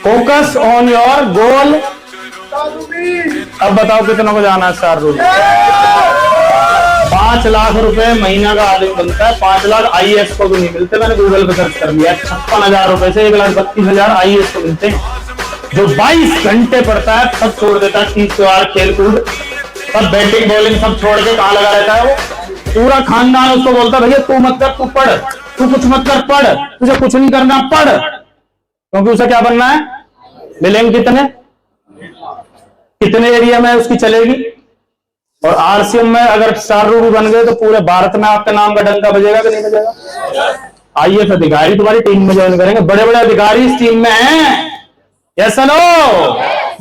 Focus on your goal. अब बताओ कितनों को जाना है स्टार रूबी? 5 लाख रुपए महीना का आदमी बनता है। 5 लाख IAS को भी नहीं मिलते। मैंने गूगल पे सर्च कर लिया, 56,000 रुपए से 1,32,000 IAS को मिलते हैं। जो 22 घंटे पढ़ता है सब छोड़ देता है, 30 त्योहार खेल कूद सब बैटिंग बॉलिंग सब छोड़ के कहां लगा रहता है वो? पूरा खानदान उसको बोलता है भैया तू मत कर, तू पढ़, तू कुछ मत कर, पढ़, तुझे कुछ नहीं करना, पढ़, क्योंकि उसे क्या बनना है? मिलेंगे कितने एरिया में उसकी चलेगी। और RCM में अगर स्टार रूबी बन गए तो पूरे भारत में आपके नाम का डंका बजेगा कि नहीं बजेगा? IAS अधिकारी तुम्हारी टीम में ज्वाइन करेंगे। बड़े बड़े अधिकारी इस टीम में हैं। यस नो,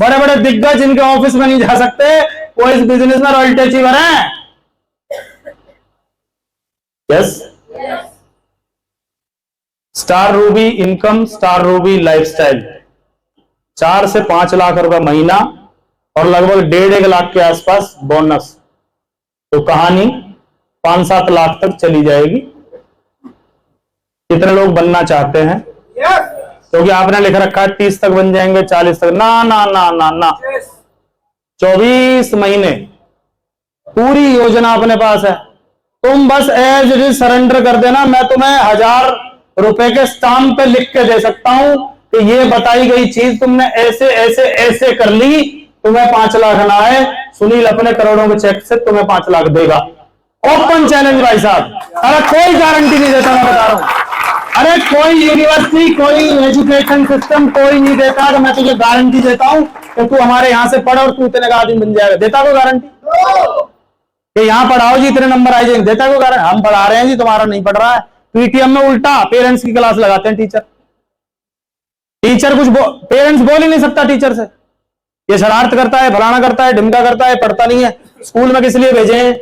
बड़े बड़े दिग्गज इनके ऑफिस में नहीं जा सकते, वो इस बिजनेस में रॉयल्टी अचीवर हैं। Yes, star Ruby income, star Ruby lifestyle, 4 से 5 लाख रुपए महीना और लगभग 1.5 लाख के आसपास बोनस। तो कहानी 5-7 लाख तक चली जाएगी। कितने लोग बनना चाहते हैं? क्योंकि आपने लिख रखा है 30 तक बन जाएंगे, 40 तक। ना ना ना ना ना, 24 महीने पूरी योजना अपने पास है। तुम बस एज इट इज सरेंडर कर देना। मैं तुम्हें 1000 रुपए के स्टाम्प पे लिख के दे सकता हूं कि ये बताई गई चीज तुमने ऐसे ऐसे ऐसे कर ली, तुम्हें 5 लाख ना आए, सुनील अपने करोड़ों के चेक से तुम्हें 5 लाख देगा। ओपन चैलेंज भाई साहब। अरे कोई गारंटी नहीं देता, मैं बता रहा हूं। अरे कोई यूनिवर्सिटी, कोई एजुकेशन सिस्टम कोई नहीं देता कि मैं तुझे गारंटी देता हूं कि तू हमारे यहां से पढ़ और तू इतने का आदमी बन जाएगा। देता कोई गारंटी कि यहां पढ़ाओ जी इतने नंबर आ जाएंगे? देता कोई गारंटी? हम पढ़ा रहे हैं जी, तुम्हारा नहीं पढ़ रहा है। PTM में उल्टा पेरेंट्स की क्लास लगाते हैं टीचर कुछ पेरेंट्स बोल ही नहीं सकता टीचर से, ये शरारत करता है, फलाना करता है, ढिमका करता है, पढ़ता नहीं है। स्कूल में किस लिए भेजे हैं?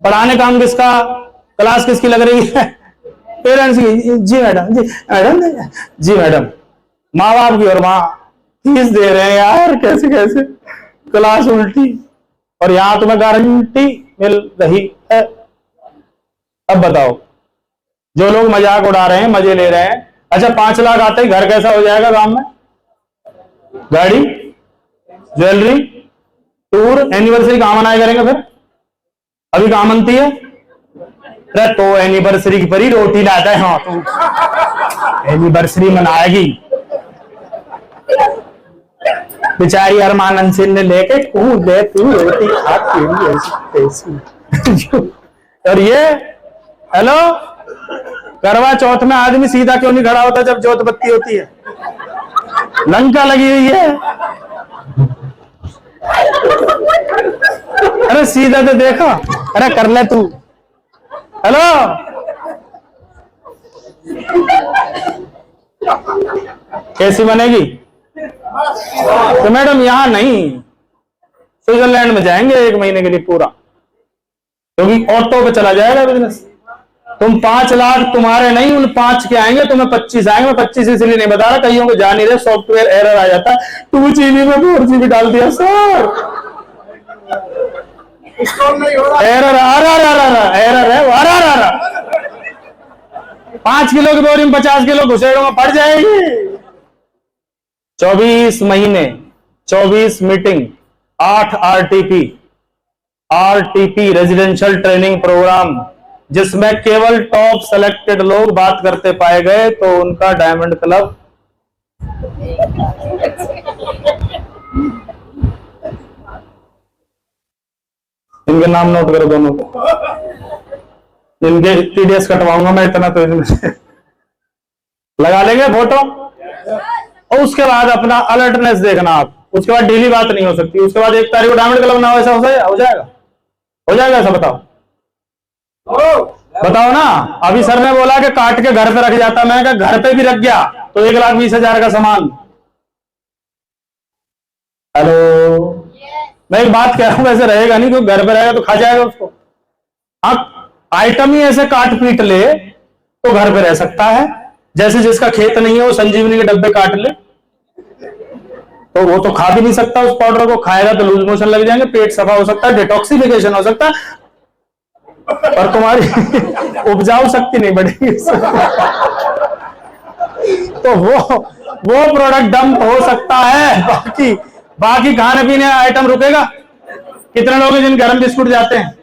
पढ़ाने काम किसका, क्लास किसकी लग रही है? पेरेंट्स की। जी मैडम, जी मैडम, जी मैडम, माँ बाप की। और माँ फीस दे रहे हैं यार, कैसे कैसे क्लास उल्टी। और यहां तुम्हें गारंटी मिल रही है। अब बताओ, जो लोग मजाक उड़ा रहे हैं, मजे ले रहे हैं, अच्छा 5 लाख आते ही घर कैसा हो जाएगा गांव में? गाड़ी, ज्वेलरी, टूर, एनिवर्सरी कहां मनाए करेंगे फिर? अभी कहां मनती है? अरे तो एनिवर्सरी की परी रोटी लाता है। हाँ तो एनिवर्सरी मनाएगी बेचारी अरमान अंसिल ने लेके कूद दे तू रोटी खाती। और ये हेलो, करवा चौथ में आदमी सीधा क्यों नहीं खड़ा होता जब जोत बत्ती होती है? लंका लगी हुई है। अरे सीधा तो देखो, अरे कर ले तू। हेलो, कैसी बनेगी? तो मैडम यहां नहीं, स्विट्जरलैंड में जाएंगे 1 महीने के लिए पूरा, क्योंकि ऑटो पे चला जाएगा बिजनेस। तुम 5 लाख तुम्हारे नहीं, उन 5 के आएंगे, तुम्हें 25 आएंगे। मैं 25 इसलिए नहीं बता रहा, कईयों को जा नहीं रहे, सॉफ्टवेयर एरर आ जाता है। 2GB में 4GB डाल दिया सर, एरर आ रहा, एरर है, आ रहा। 5 किलो की बोरी में 50 किलो घुसेड़ों में पड़ जाएगी। 24 महीने, 24 meeting, 8 RTP residential training programme, जिसमें केवल टॉप सेलेक्टेड लोग बात करते पाए गए, तो उनका डायमंड क्लब। इनके नाम नोट करो दोनों को, इनके TDS कटवाऊंगा मैं इतना, तो इनमें लगा लेंगे फोटो। और उसके बाद अपना अलर्टनेस देखना आप। उसके बाद डेली बात नहीं हो सकती। उसके बाद 1 तारीख को डायमंड क्लब ना हो, ऐसा हो जाएगा? हो जाएगा ऐसा? बताओ बताओ ना। अभी सर ने बोला कि काट के घर पे रख जाता, मैं कहा घर पे भी रख गया तो 1,20,000 का सामान। हेलो, मैं एक बात कह रहा हूं, वैसे रहेगा नहीं, क्योंकि घर पे रहेगा तो खा जाएगा उसको। हाँ, आइटम ही ऐसे काट पीट ले तो घर पे रह सकता है। जैसे जिसका खेत नहीं है वो संजीवनी के डब्बे काट ले, तो वो तो खा भी नहीं सकता उस पाउडर को। खाएगा तो लूज मोशन लग जाएंगे, पेट सफा हो सकता है, डिटॉक्सिफिकेशन हो सकता है, और तुम्हारी उपजाऊ शक्ति नहीं बढ़ेगी। तो वो प्रोडक्ट डंप हो सकता है, बाकी बाकी खाने पीने आइटम रुकेगा। कितने लोग हैं जिन गरम बिस्कुट जाते हैं,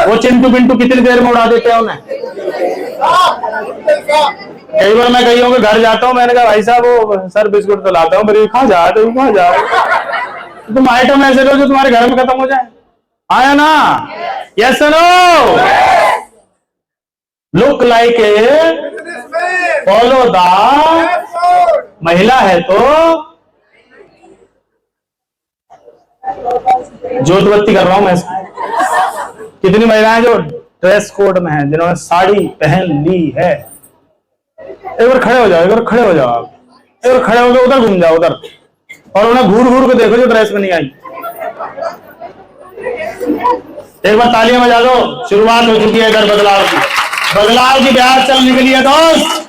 वो चिंटू पिंटू कितनी देर में उड़ा देते हैं उन्हें। कई बार मैं कईयों के घर जाता हूँ, मैंने कहा भाई साहब वो सर बिस्कुट तो लाता हूँ, मेरे कहाँ जा रहे हो, कहाँ जा रहे हो? तुम आइटम ऐसे लो जो तुम्हारे घर में खत्म हो जाए। आया ना? Yes no? Look like a, follow the, महिला है तो ज्योतबत्ती कर रहा हूं मैं। कितनी महिलाएं जो ड्रेस कोड में हैं, जिन्होंने साड़ी पहन ली है? एक बार खड़े हो जाओ, एक बार खड़े हो जाओ, आप एक बार खड़े होकर उधर घूम जाओ उधर, और उन्हें घूर घूर के देखो जो ड्रेस में नहीं आई। एक बार तालियां बजा दो। शुरुआत हो चुकी है इधर बदलाव की, बदलाव की ब्याज चलने के लिए दोस्त।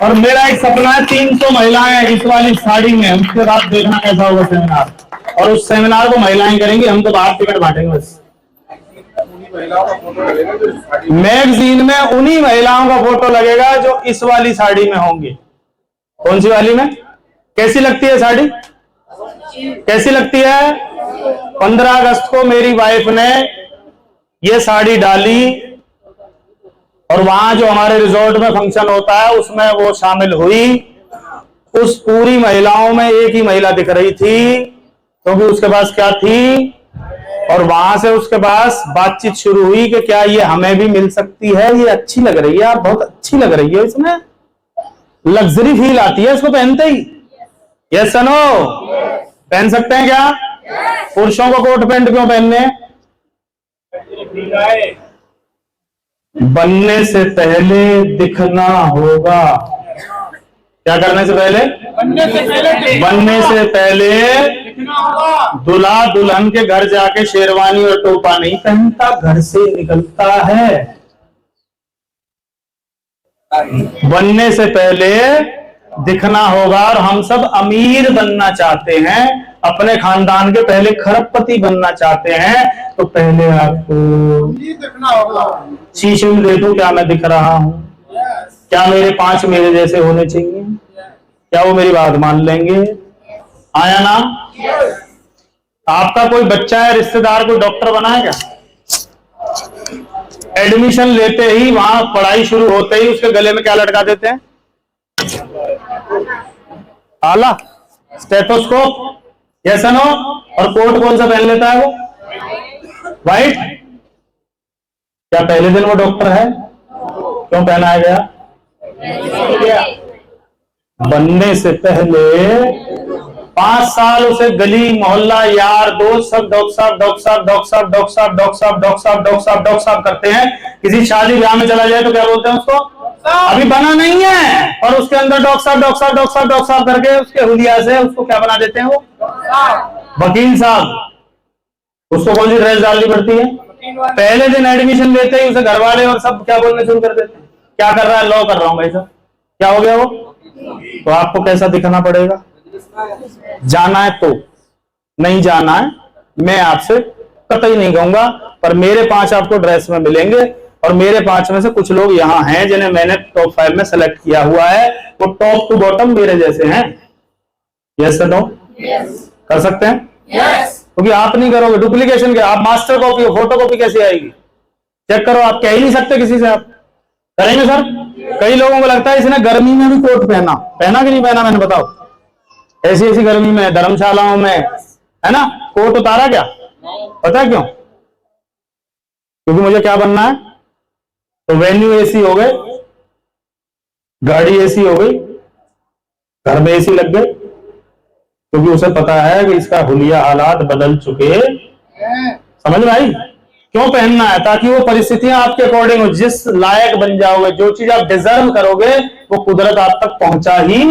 और मेरा एक सपना है 300 महिलाएं इस वाली साड़ी में, उसके बाद देखना कैसा होगा सेमिनार। और उस सेमिनार को महिलाएं करेंगी, हम तो बाहर टिकट बांटेंगे बस। मैगजीन में उन्हीं महिलाओं का फोटो लगेगा जो इस वाली साड़ी में होंगी। कौन सी वाली में? कैसी लगती है साड़ी? कैसी लगती है? 15 अगस्त को मेरी वाइफ ने ये साड़ी डाली, और वहां जो हमारे रिजॉर्ट में फंक्शन होता है उसमें वो शामिल हुई। उस पूरी महिलाओं में एक ही महिला दिख रही थी, क्योंकि उसके पास क्या थी। और वहां से उसके पास बातचीत शुरू हुई कि क्या ये हमें भी मिल सकती है, ये अच्छी लग रही है, आप बहुत अच्छी लग रही है, इसमें लग्जरी फील आती है इसको पहनते ही। Yes no? पहन सकते हैं क्या? पुरुषों को कोट पैंट क्यों पहनने? बनने से पहले दिखना होगा। क्या करने से पहले? बनने से पहले दूल्हा दुल्हन के घर जाके शेरवानी और टोपा नहीं पहनता, घर से निकलता है। बनने से पहले दिखना होगा। और हम सब अमीर बनना चाहते हैं, अपने खानदान के पहले खरबपति बनना चाहते हैं, तो पहले आपको दिखना होगा। शीशे में देखो क्या मैं दिख रहा हूं, क्या मेरे 5 मेरे जैसे होने चाहिए, क्या वो मेरी बात मान लेंगे? आया ना? आपका कोई बच्चा है, रिश्तेदार कोई डॉक्टर बना है क्या? एडमिशन लेते ही, वहां पढ़ाई शुरू होते ही उसके गले में क्या लटका देते हैं? आला, स्टेथोस्कोप। Yes no? और कोट कौन सा पहन लेता है वो? व्हाइट। क्या पहले दिन वो डॉक्टर है? क्यों पहनाया गया? बनने से पहले 5 साल उसे गली मोहल्ला यार दोस्त सब डॉक्टर साहब डॉक्टर साहब डॉक्टर साहब डॉक्टर साहब डॉक्टर साहब डॉक्टर साहब डॉक्टर साहब डॉक्टर साहब करते हैं। किसी शादी ब्याह में चला जाए तो क्या बोलते हैं उसको? अभी बना नहीं है, और उसके अंदर डॉक्टर साहब डॉक्टर साहब डॉक्टर साहब डॉक्टर साहब करके उसके हुलिया से उसको क्या बना देते हैं? वो वकील साहब। उसको कौन सी ड्रेस डालनी पड़ती है? पहले दिन एडमिशन लेते ही उसे घर वाले और सब क्या बोलने शुरू कर देते हैं? क्या कर रहा है? लॉ कर रहा हूं भाई साहब। क्या हो गया वो? तो आपको कैसा दिखना पड़ेगा? जाना है तो, नहीं जाना है मैं आपसे कतई नहीं कहूंगा, पर मेरे 5 आपको ड्रेस में मिलेंगे। और मेरे 5 में से कुछ लोग यहां हैं जिन्हें मैंने टॉप 5 में सेलेक्ट किया हुआ है, वो टॉप टू बॉटम मेरे जैसे हैं। Yes no? कर सकते हैं? क्योंकि आप नहीं करोगे डुप्लीकेशन के, आप मास्टर कॉपी हो, फोटो कॉपी कैसे आएगी? चेक करो, आप कह ही नहीं सकते किसी से। आप करेंगे सर? कई लोगों को लगता है इसने गर्मी में भी कोट पहना, पहना कि नहीं पहना? मैंने बताओ, ऐसी ऐसी गर्मी में धर्मशालाओं में है ना, कोट उतारा क्या? पता क्यों? क्योंकि मुझे क्या बनना है? तो वेन्यू एसी हो गए, गाड़ी एसी हो गई, घर में एसी लग गए, क्योंकि उसे पता है कि इसका हुलिया हालात बदल चुके। समझ में आई? क्यों पहनना है? ताकि वो परिस्थितियां आपके अकॉर्डिंग हो, जिस लायक बन जाओगे, जो चीज आप डिजर्व करोगे वो कुदरत आप तक पहुंचा ही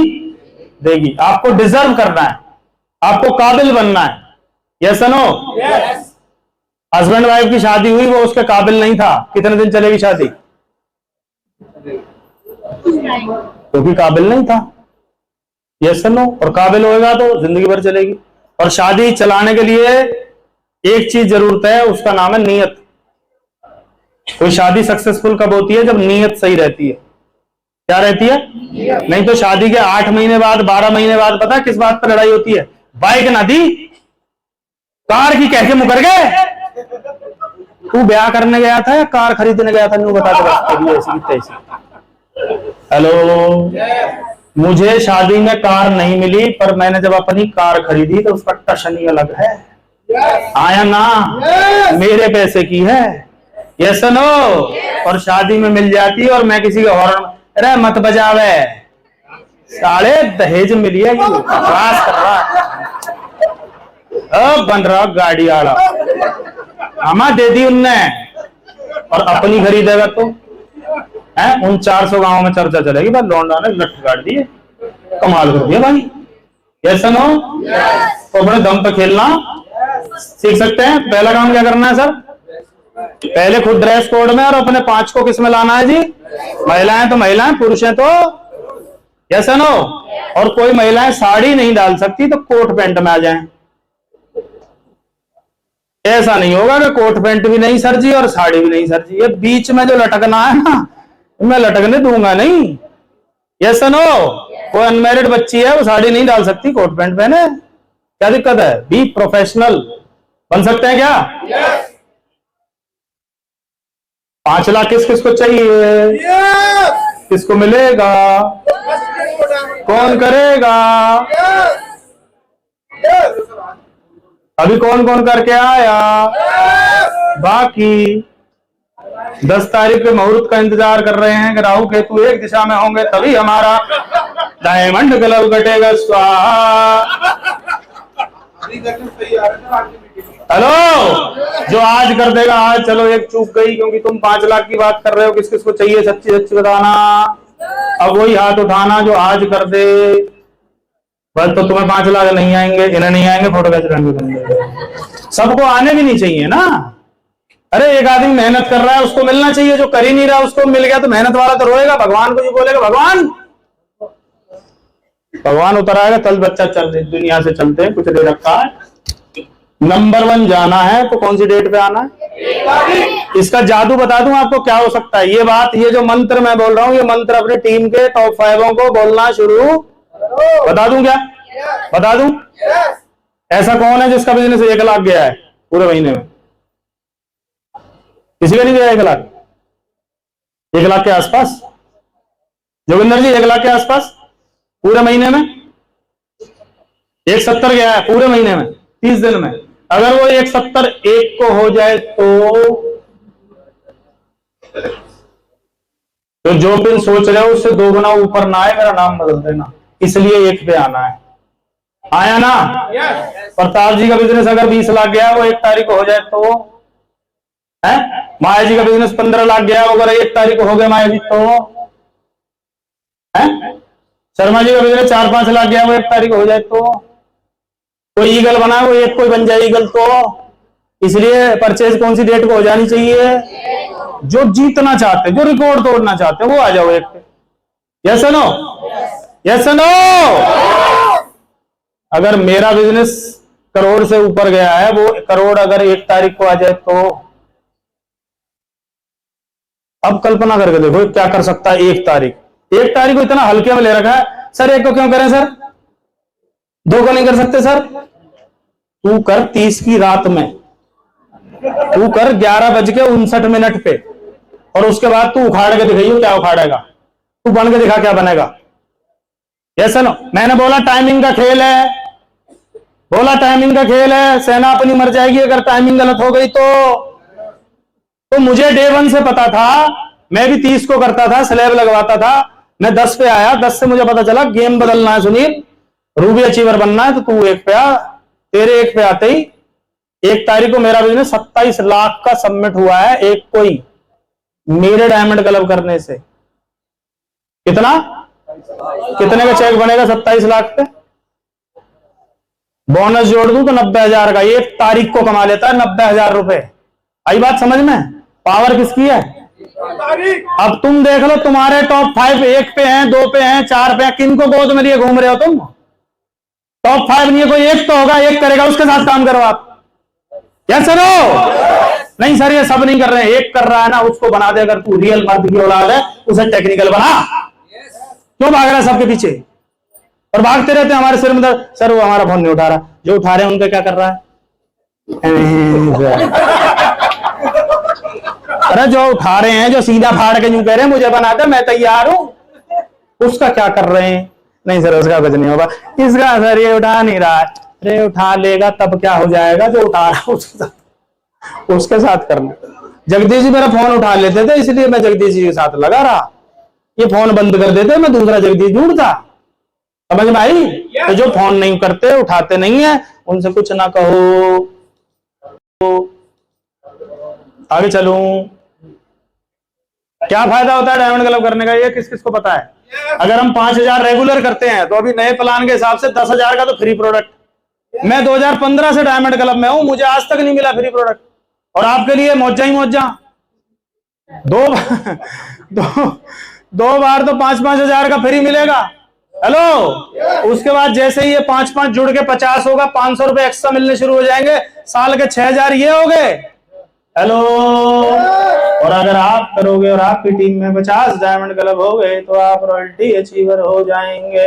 देगी। आपको डिजर्व करना है, आपको काबिल बनना है। Yes no? हस्बैंड वाइफ की शादी हुई, वो उसके काबिल नहीं था, कितने दिन चलेगी शादी? क्योंकि काबिल नहीं था। Yes no? और काबिल होएगा तो जिंदगी भर चलेगी। और शादी चलाने के लिए एक चीज जरूरत है, उसका नाम है नीयत। कोई शादी सक्सेसफुल कब होती है? जब नीयत सही रहती है। क्या रहती है? नहीं तो शादी के 8 महीने बाद, 12 महीने बाद पता है किस बात पर लड़ाई होती है? बाइक ना दी, कार की कह के मुकर गए। तू ब्याह करने गया था या कार खरीदने गया था? नहीं बता दे बस, ऐसी तैसी। हेलो, मुझे शादी में कार नहीं मिली, पर मैंने जब अपनी कार खरीदी तो उसका टशन ही अलग है। आया ना? मेरे पैसे की है। ये सुनो, और शादी में मिल जाती और मैं किसी के हॉर्न, अरे मत बजावे साले, दहेज मिली है, बकवास कर रहा अब बन रहा गाड़ी आड़ा, हमा दे दी उनने, और अपनी खरीदेगा तो है उन 400 गांव में चर्चा चलेगी, बस लौंडा ने लठ काट दिए, कमाल कर दिया भाई। ये सुनो, तो अपने दम पे खेलना सीख सकते हैं। पहला काम क्या करना है सर? पहले खुद ड्रेस कोड में, और अपने 5 को किस में लाना है जी? महिलाएं तो महिलाएं, पुरुष हैं तो यस नो। और कोई महिलाएं साड़ी नहीं डाल सकती तो कोट पैंट में आ जाएं। ऐसा नहीं होगा कि कोट पैंट भी नहीं सर जी और साड़ी भी नहीं सर जी, ये बीच में जो लटकना है ना, मैं लटकने दूंगा नहीं। यस नो, कोई अनमैरिड बच्ची है वो साड़ी नहीं डाल सकती, कोट पैंट पहने, क्या दिक्कत है? Be professional. बन सकते हैं क्या? 5 लाख किस किस को चाहिए? किसको मिलेगा? कौन करेगा? अभी कौन कौन करके आया? बाकी 10 तारीख के मुहूर्त का इंतजार कर रहे हैं कि राहु केतु एक दिशा में होंगे तभी हमारा डायमंड क्लब कटेगा। स्वाहा। हेलो, जो आज कर देगा आज, चलो एक चूक गई, क्योंकि तुम 5 लाख की बात कर रहे हो, किस किस को चाहिए सच्ची सच्ची बताना। अब वही हाथ उठाना जो आज कर दे, बस तो तुम्हें 5 लाख नहीं आएंगे, इन्हें नहीं आएंगे, फोटो कैसे करेंगे? सबको आने भी नहीं चाहिए ना। अरे एक आदमी मेहनत कर रहा है उसको मिलना चाहिए, जो कर ही नहीं रहा उसको मिल गया तो मेहनत वाला तो रोएगा, भगवान को भी बोलेगा भगवान उतर आएगा, चल बच्चा चल, दुनिया से चलते हैं, कुछ दे रखा है। नंबर 1 जाना है तो कौन सी डेट पे आना है? इसका जादू बता दूं आपको क्या हो सकता है। ये बात, ये जो मंत्र मैं बोल रहा हूं, ये मंत्र अपनी टीम के टॉप 5 को बोलना शुरू बता दूं क्या? बता दूं? ऐसा कौन है जिसका बिजनेस 1 लाख गया है पूरे महीने में? किसी का नहीं गया 1 लाख? 1 लाख के आसपास? जोगिंदर जी 1 लाख के आसपास पूरे महीने में? 170 गया है पूरे महीने में 30 दिन में। अगर वो 170 1 को हो जाए तो जो भी सोच रहे हो उससे 2 गुना ऊपर ना आए, मेरा नाम बदल देना, इसलिए 1 पे आना है। आया ना? प्रताप जी का बिजनेस अगर 20 लाख गया वो 1 तारीख को हो जाए तो है। माया जी का बिजनेस 15 लाख गया अगर 1 तारीख को हो गया माया जी तो है। शर्मा जी का बिजनेस 4-5 लाख गया वो 1 तारीख को हो जाए तो, कोई ईगल बना वो 1 कोई बन जाए ईगल तो। इसलिए परचेज कौन सी डेट को हो जानी चाहिए? जो जीतना चाहते, जो रिकॉर्ड तोड़ना चाहते वो आ जाओ 1 पे। Yes no? Yes no? अगर मेरा बिजनेस करोड़ से ऊपर गया है, वो करोड़ अगर 1 तारीख को आ जाए तो, अब कल्पना करके देखो क्या कर सकता है 1 तारीख। 1 तारीख को इतना हल्के में ले रखा है। सर 1 को क्यों करें सर? 2 को नहीं कर सकते सर? तू कर 30 की रात में, तू कर 11:59 पे, और उसके बाद तू उखाड़ के दिखाइयो क्या उखाड़ेगा, तू बन के दिखा क्या बनेगा। Yes no? मैंने बोला टाइमिंग का खेल है, बोला टाइमिंग का खेल है। सेना अपनी मर जाएगी अगर टाइमिंग गलत हो गई तो मुझे डे 1 से पता था, मैं भी 30 को करता था, स्लैब लगवाता था। मैं 10 पे आया, 10 से मुझे पता चला गेम बदलना है सुनील, रूबी अचीवर बनना है, तो तू 1 पे आ। तेरे 1 पे आते ही 1 तारीख को मेरा बिजनेस 27 लाख का सबमिट हुआ है, एक कोई मेरे डायमंड क्लब करने से। कितना? कितने का चेक बनेगा 27 लाख पे? बोनस जोड़ दूं तो 90,000 का 1 तारीख को कमा लेता है 90,000 रुपए। आई बात समझ में? पावर किसकी है? अब तुम देख लो, तुम्हारे टॉप 5 1 पे हैं, 2 पे हैं, 4 पे हैं, किन को गोद में लिए घूम रहे हो तुम? टॉप 5 नहीं है, कोई 1 तो होगा, 1 करेगा, उसके साथ काम करो आप। Yes sir? नहीं सर ये सब नहीं कर रहे हैं, 1 कर रहा है ना, उसको बना दे। अगर तू रियल मर्द की औलाद है उसे टेक्निकल बना, क्यों भाग रहा है सबके पीछे? और भागते रहते हैं हमारे सिर में दर्द, सर वो हमारा फोन नहीं उठा रहा, जो उठा रहे हैं उनका क्या कर रहा है? अरे जो उठा रहे हैं, जो सीधा फाड़ के यूं कह रहे हैं मुझे बना दे मैं तैयार हूं, उसका क्या कर रहे हैं? नहीं सर उसका कुछ नहीं होगा, इसका सर ये उठा नहीं रहा है। अरे उठा लेगा तब क्या हो जाएगा, जो उठा रहा है उसके साथ करना। जगदीश जी मेरा फोन उठा लेते थे इसलिए मैं जगदीश जी के साथ लगा रहा, ये फोन बंद कर देते मैं दूसरा जगदीश ढूंढता। समझ में आई? तो जो फोन नहीं करते, उठाते नहीं है, उनसे कुछ ना कहो। तो आगे चलूं, क्या फायदा होता है डायमंड क्लब करने का, ये किस किस को पता है? अगर हम 5,000 रेगुलर करते हैं तो अभी नए प्लान के हिसाब से 10,000 का तो फ्री प्रोडक्ट। मैं 2015 से डायमंड क्लब में हूं, मुझे आज तक नहीं मिला फ्री प्रोडक्ट, और आपके लिए मौजा ही मौजा। दो बार तो 5,000 का फ्री मिलेगा। हेलो, उसके बाद जैसे ही ये 5 जुड़ के 50 होगा, 500 रुपए एक्स्ट्रा मिलने शुरू हो जाएंगे, साल के 6,000 ये हो गए। हेलो, और अगर आप करोगे और आपकी टीम में 50 डायमंड क्लब हो गए तो आप रॉयल्टी अचीवर हो जाएंगे,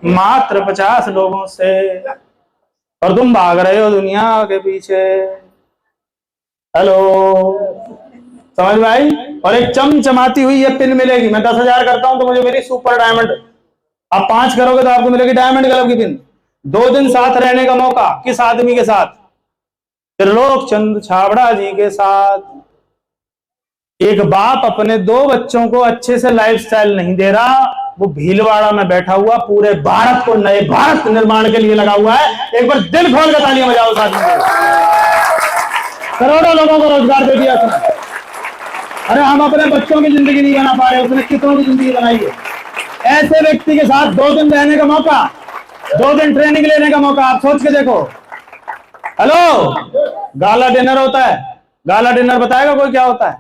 मात्र 50 लोगों से, और तुम भाग रहे हो दुनिया के पीछे। हेलो, समझ में आई? और एक चमचमाती हुई ये पिन मिलेगी। मैं 10,000 करता हूं तो मुझे मेरी सुपर डायमंड, आप 5 करोगे तो आपको मिलेगी डायमंड क्लब की पिन। 2 दिन साथ रहने का मौका, किस आदमी के साथ? त्रिलोक चंद छाबड़ा जी के साथ। एक बाप अपने 2 बच्चों को अच्छे से लाइफस्टाइल नहीं दे रहा, वो भीलवाड़ा में बैठा हुआ पूरे भारत को नए भारत निर्माण के लिए लगा हुआ है। एक बार दिल खोल कर तालियां बजाओ साथ में। करोड़ों लोगों को रोजगार दे दिया उसने। अरे हम अपने बच्चों की जिंदगी नहीं बना पा रहे, उसने कितनों की जिंदगी बनाई है। ऐसे व्यक्ति के साथ 2 दिन रहने का मौका, 2 दिन ट्रेनिंग लेने का मौका, आप सोच के देखो। हेलो, गाला डिनर होता है, गाला डिनर बताएगा कोई क्या होता है?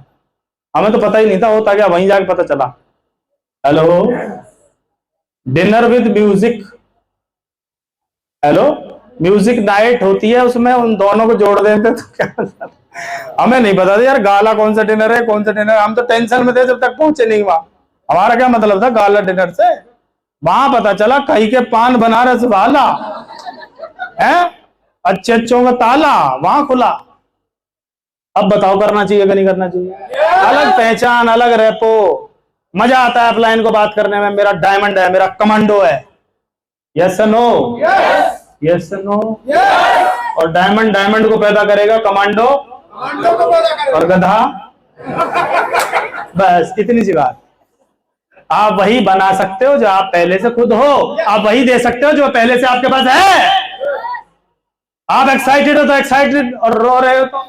हमें तो पता ही नहीं था होता क्या, वहीं जाके पता चला। Hello, dinner with music, hello music night होती है, उसमें उन दोनों को जोड़ देते तो क्या होता? हमें नहीं पता था यार गाला कौन सा डिनर है, कौन सा डिनर। हम तो टेंशन में थे जब तक पहुंचे नहीं वहां। हमारा क्या मतलब था गाला डिनर से? वहां पता चला कहीं के पान बनारस वाला है, अच्छे अच्छों का ताला वहां खुला। अब बताओ करना चाहिए कि नहीं करना चाहिए? अलग पहचान, अलग रेपो, मजा आता है अपलाइन को बात करने में। मेरा डायमंड है, मेरा कमांडो है। Yes no? Yes no? और डायमंड को पैदा करेगा, कमांडो और गधा। बस इतनी सी बात। आप वही बना सकते हो जो आप पहले से खुद हो, आप वही दे सकते हो जो पहले से आपके पास है। आप एक्साइटेड हो तो एक्साइटेड, और रो रहे हो तो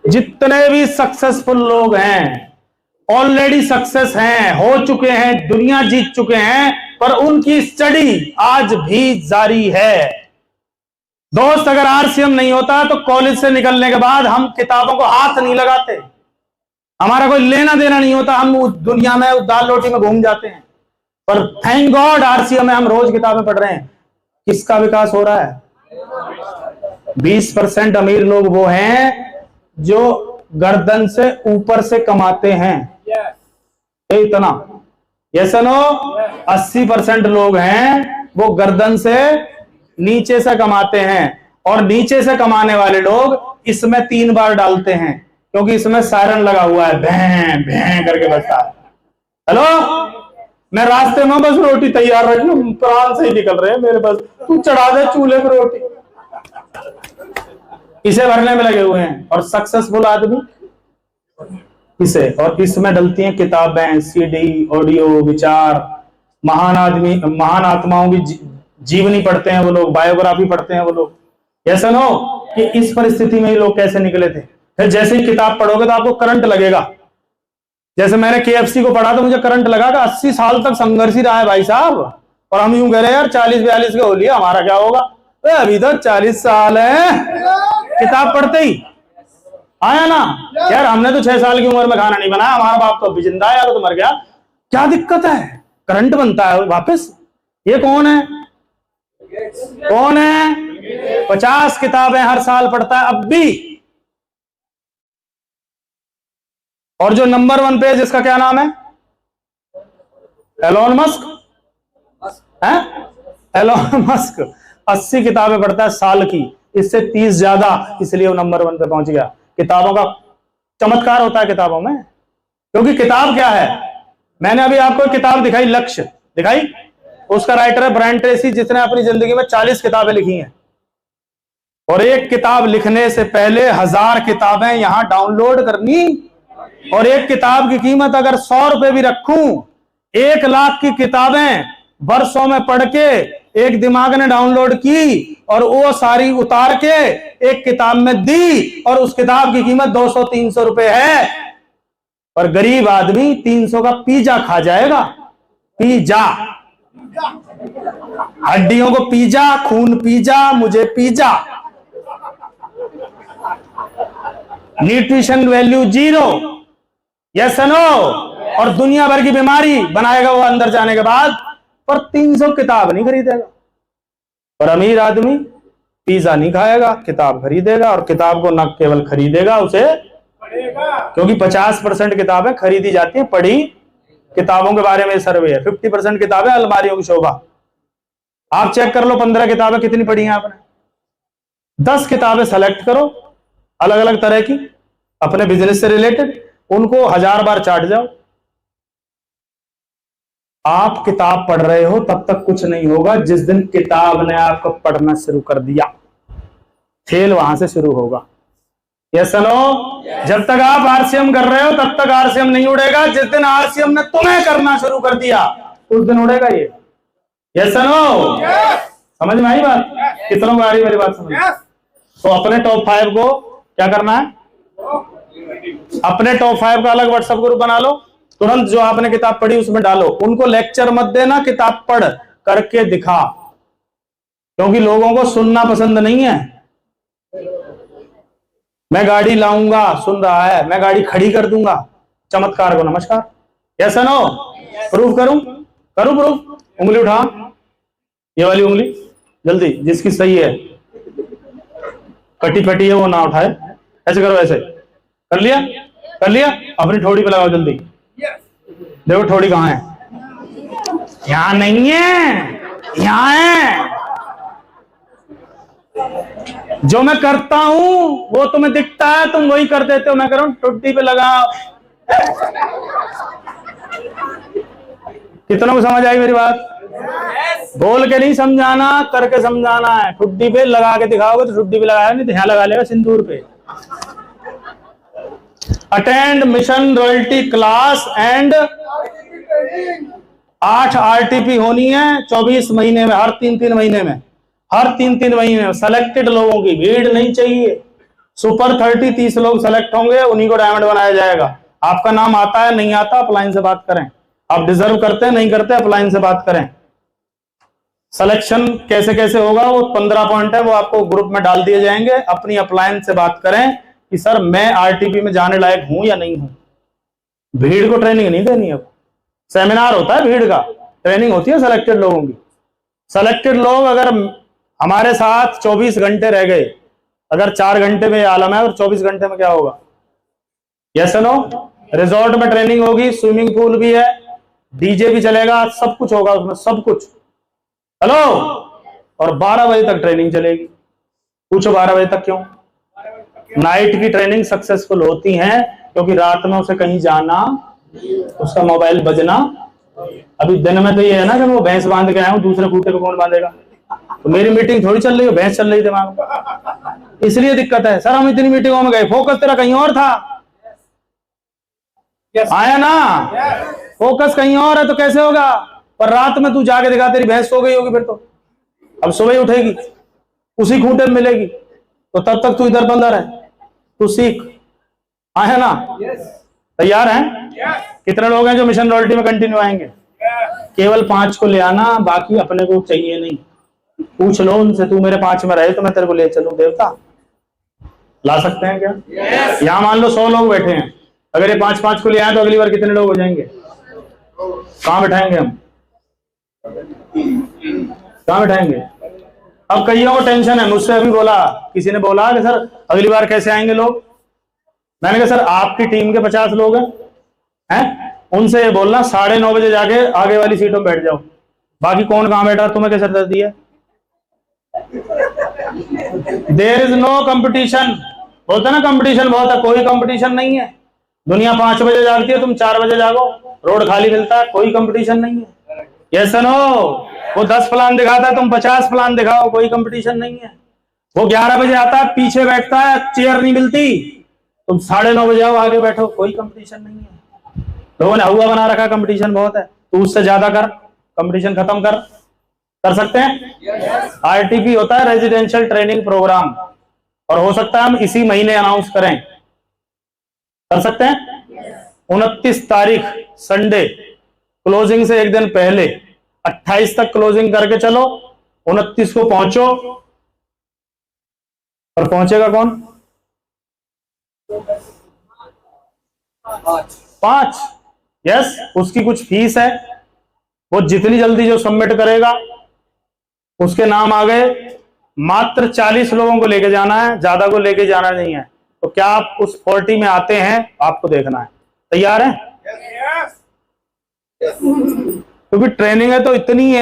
जितने भी सक्सेसफुल लोग हैं, ऑलरेडी सक्सेस हैं, हो चुके हैं, दुनिया जीत चुके हैं, पर उनकी स्टडी आज भी जारी है। दोस्त, अगर आरसीएम नहीं होता तो कॉलेज से निकलने के बाद हम किताबों को हाथ नहीं लगाते, हमारा कोई लेना देना नहीं होता, हम दुनिया में दाल रोटी में घूम जाते हैं। पर थैंक गॉड आरसीएम में हम रोज किताबें पढ़ रहे हैं। किसका विकास हो रहा है? 20% अमीर लोग वो हैं जो गर्दन से ऊपर से कमाते हैं, इतना। Yes no? 80% लोग हैं वो गर्दन से नीचे से कमाते हैं, और नीचे से कमाने वाले लोग इसमें 3 बार डालते हैं, क्योंकि इसमें सायरन लगा हुआ है, भैं भैं करके बजता है। हेलो, मैं रास्ते में बस रोटी तैयार रख लूं, प्राण से ही निकल रहे हैं मेरे, बस तू चढ़ा दे चूल्हे पर रोटी, इसे भरने में लगे हुए हैं। और सक्सेसफुल आदमी इसे, और इसमें डलती हैं किताबें, सीडी, ऑडियो, विचार। महान आदमी, महान आत्माओं की जीवनी पढ़ते हैं वो लोग, बायोग्राफी पढ़ते हैं वो लोग। ऐसा ना हो कि इस परिस्थिति में ही लोग कैसे निकले थे। फिर जैसे ही किताब पढ़ोगे तो आपको करंट लगेगा। जैसे मैंने केएफसी को पढ़ा तो मुझे करंट लगा कि 80 साल तक संघर्ष ही रहा है भाई साहब, और हम यूं कह रहे हैं यार 40-42 के हो लिया, हमारा क्या होगा? अभी तो 40 साल है। किताब पढ़ते ही आया ना यार, हमने तो 6 साल की उम्र में खाना नहीं बनाया, हमारा बाप तो अभी जिंदा है, यार तो मर गया, क्या दिक्कत है? करंट बनता है वापस। ये कौन है? कौन है? 50 किताबें हर साल पढ़ता है अब भी। और जो नंबर 1 पे है जिसका क्या नाम है? एलोन मस्क है। एलोन मस्क 80 किताबें पढ़ता है साल की, इससे 30 ज्यादा, इसलिए वो नंबर 1 पे पहुंच गया। किताबों का चमत्कार होता है किताबों में, क्योंकि किताब क्या है? मैंने अभी आपको किताब दिखाई, लक्ष्य दिखाई, उसका राइटर है ब्रायन ट्रेसी, जिसने अपनी जिंदगी में 40 किताबें लिखी हैं। और एक किताब लिखने से पहले 1000 किताबें यहां डाउनलोड करनी, और एक किताब की कीमत अगर 100 रुपए भी रखूं, 1 लाख की किताबें वर्षों में पढ़ के एक दिमाग ने डाउनलोड की और वो सारी उतार के एक किताब में दी, और उस किताब की कीमत 200-300 रुपए है। पर गरीब आदमी 300 का पिज्जा खा जाएगा। पिज्जा, हड्डियों को पिज्जा, खून पिज्जा, मुझे pizza, nutrition value 0, yes no, और दुनिया भर की बीमारी बनाएगा वो अंदर जाने के बाद, पर 300 किताब नहीं खरीदेगा। और अमीर आदमी पिज्जा नहीं खाएगा, किताब खरीदेगा, और किताब को न केवल खरीदेगा, उसे पढ़ेगा, क्योंकि 50% किताबें खरीदी जाती हैं, पढ़ी किताबों के बारे में सर्वे है। 50% किताबें अलमारियों की शोभा। आप चेक कर लो 15 किताबें कितनी पढ़ी हैं आपने। 10 किताबें सेलेक्ट करो अलग अलग तरह की, अपने बिजनेस से रिलेटेड, उनको 1000 बार चाट जाओ। आप किताब पढ़ रहे हो तब तक कुछ नहीं होगा, जिस दिन किताब ने आपको पढ़ना शुरू कर दिया, खेल वहां से शुरू होगा। Yes no? जब तक आप आरसीएम कर रहे हो तब तक आरसीएम नहीं उड़ेगा, जिस दिन आरसीएम ने तुम्हें करना शुरू कर दिया उस दिन उड़ेगा ये। Yes no? समझ में आई बात? कितनों को आ रही मेरी बात समझ? तो अपने टॉप 5 को क्या करना है? अपने टॉप 5 का अलग व्हाट्सएप ग्रुप बना लो, तुरंत जो आपने किताब पढ़ी उसमें डालो। उनको लेक्चर मत देना, किताब पढ़ करके दिखा, क्योंकि लोगों को सुनना पसंद नहीं है। मैं गाड़ी लाऊंगा, सुन रहा है, मैं गाड़ी खड़ी कर दूंगा, चमत्कार को नमस्कार। Yes no? प्रूफ करूं? करूं प्रूफ? उंगली उठा, ये वाली उंगली जल्दी, जिसकी सही है, कटी फटी है वो ना उठाए, ऐसे करो, ऐसे कर लिया, कर लिया, अपनी ठोड़ी पे लगाओ जल्दी। देखो ठोड़ी कहां है? यहां नहीं है, यहां है। जो मैं करता हूं वो तुम्हें दिखता है, तुम वही कर देते हो। मैं कह रहा हूं ठुड्डी पे लगाओ। कितनों को समझ आई मेरी बात? बोल के नहीं समझाना, करके समझाना है। ठुड्डी पे लगा के दिखाओगे तो ठुड्डी पे लगाया, नहीं तो यहां लगा लेगा सिंदूर पे। Attend mission royalty class and 8 RTP होनी है 24 महीने में, हर 3-3 महीने में, हर 3-3 महीने में। सेलेक्टेड लोगों की, भीड़ नहीं चाहिए। सुपर 30 लोग सेलेक्ट होंगे, उन्हीं को डायमंड बनाया जाएगा। आपका नाम आता है नहीं आता, अपलाइन से बात करें। आप डिजर्व करते हैं नहीं करते, अपलाइन से बात करें। सिलेक्शन कैसे कैसे होगा, वो 15 पॉइंट है, वो आपको ग्रुप में डाल दिए जाएंगे। अपनी अपलाइन से बात करें कि सर मैं आरटीपी में जाने लायक हूं या नहीं हूं। भीड़ को ट्रेनिंग नहीं देनी है, सेमिनार होता है भीड़ का, ट्रेनिंग होती है सिलेक्टेड लोगों की। सिलेक्टेड लोग अगर हमारे साथ 24 घंटे रह गए, अगर 4 घंटे में आलम है और 24 घंटे में क्या होगा? Yes no? रिजॉर्ट में ट्रेनिंग होगी, स्विमिंग पूल भी है, डीजे भी चलेगा, सब कुछ होगा उसमें, सब कुछ। हेलो? और 12 बजे तक ट्रेनिंग चलेगी। पूछो 12 बजे तक क्यों? नाइट की ट्रेनिंग सक्सेसफुल होती है क्योंकि रात में उसे कहीं जाना, उसका मोबाइल बजना। अभी दिन में तो ये है ना कि वो भैंस बांध के आया हूं, दूसरे खूटे को कौन बांधेगा? तो मेरी मीटिंग थोड़ी चल रही है, भैंस चल रही दिमाग में, इसलिए दिक्कत है। सर हम इतनी मीटिंगों में गए, फोकस तेरा कहीं और था। आया ना? फोकस कहीं और है तो कैसे होगा? पर रात में तू जाके दिखा, तेरी भैंस सो गई होगी, फिर तो अब सुबह ही उठेगी, उसी खूंटे में मिलेगी, तो तब तक तू इधर बंदर है, तू सीख। आया ना? तैयार हैं? कितने लोग हैं जो मिशन रॉयल्टी में कंटिन्यू आएंगे? केवल 5 को ले आना, बाकी अपने को चाहिए नहीं। पूछ लो उनसे, तू मेरे 5 में रहे तो मैं तेरे को ले चलूं। देवता ला सकते हैं क्या? यहां मान लो 100 लोग बैठे हैं, अगर ये 5-5 को ले आए तो अगली बार कितने लोग हो जाएंगे? कहां बैठाएंगे हम? कहां बैठाएंगे? अब कईयों को टेंशन है, मुझसे अभी बोला, किसी ने बोला कि सर अगली बार कैसे आएंगे लोग? मैंने कहा सर आपकी टीम के 50 लोग हैं, उनसे ये बोलना 9:30 बजे जाके आगे वाली सीटों में बैठ जाओ, बाकी कौन कहां बैठा तुम्हें क्या सरदर्दी है? There is no competition. बोलते ना कंपटीशन बहुत है, कोई कंपटीशन नहीं है। दुनिया 5 बजे जागती है, तुम 4 बजे जागो, रोड खाली मिलता है, कोई कंपटीशन नहीं है। यस नो, वो 10 प्लान दिखाता है, तुम 50 प्लान दिखाओ, कोई कंपटीशन नहीं है। वो 11 बजे आता है, पीछे बैठता है, चेयर नहीं मिलती, तुम 9:30 बजे आओ, आगे बैठो, कोई कंपटीशन नहीं है। लोगों ने हुआ बना रखा कंपटीशन बहुत है, तू उससे ज्यादा कर, कंपटीशन खत्म कर सकते हैं। आरटीपी होता है रेजिडेंशियल ट्रेनिंग प्रोग्राम, और हो सकता है हम इसी महीने अनाउंस करें, कर सकते हैं। 29 तारीख संडे, क्लोजिंग से एक दिन पहले 28 तक क्लोजिंग करके चलो, 29 को पहुंचो। और पहुंचेगा कौन? 5। यस, उसकी कुछ फीस है, वो जितनी जल्दी जो सबमिट करेगा उसके नाम आ गए। मात्र 40 लोगों को लेके जाना है, ज्यादा को लेके जाना नहीं है। तो क्या आप उस 40 में आते हैं? आपको देखना है। तैयार है? क्योंकि ट्रेनिंग है तो इतनी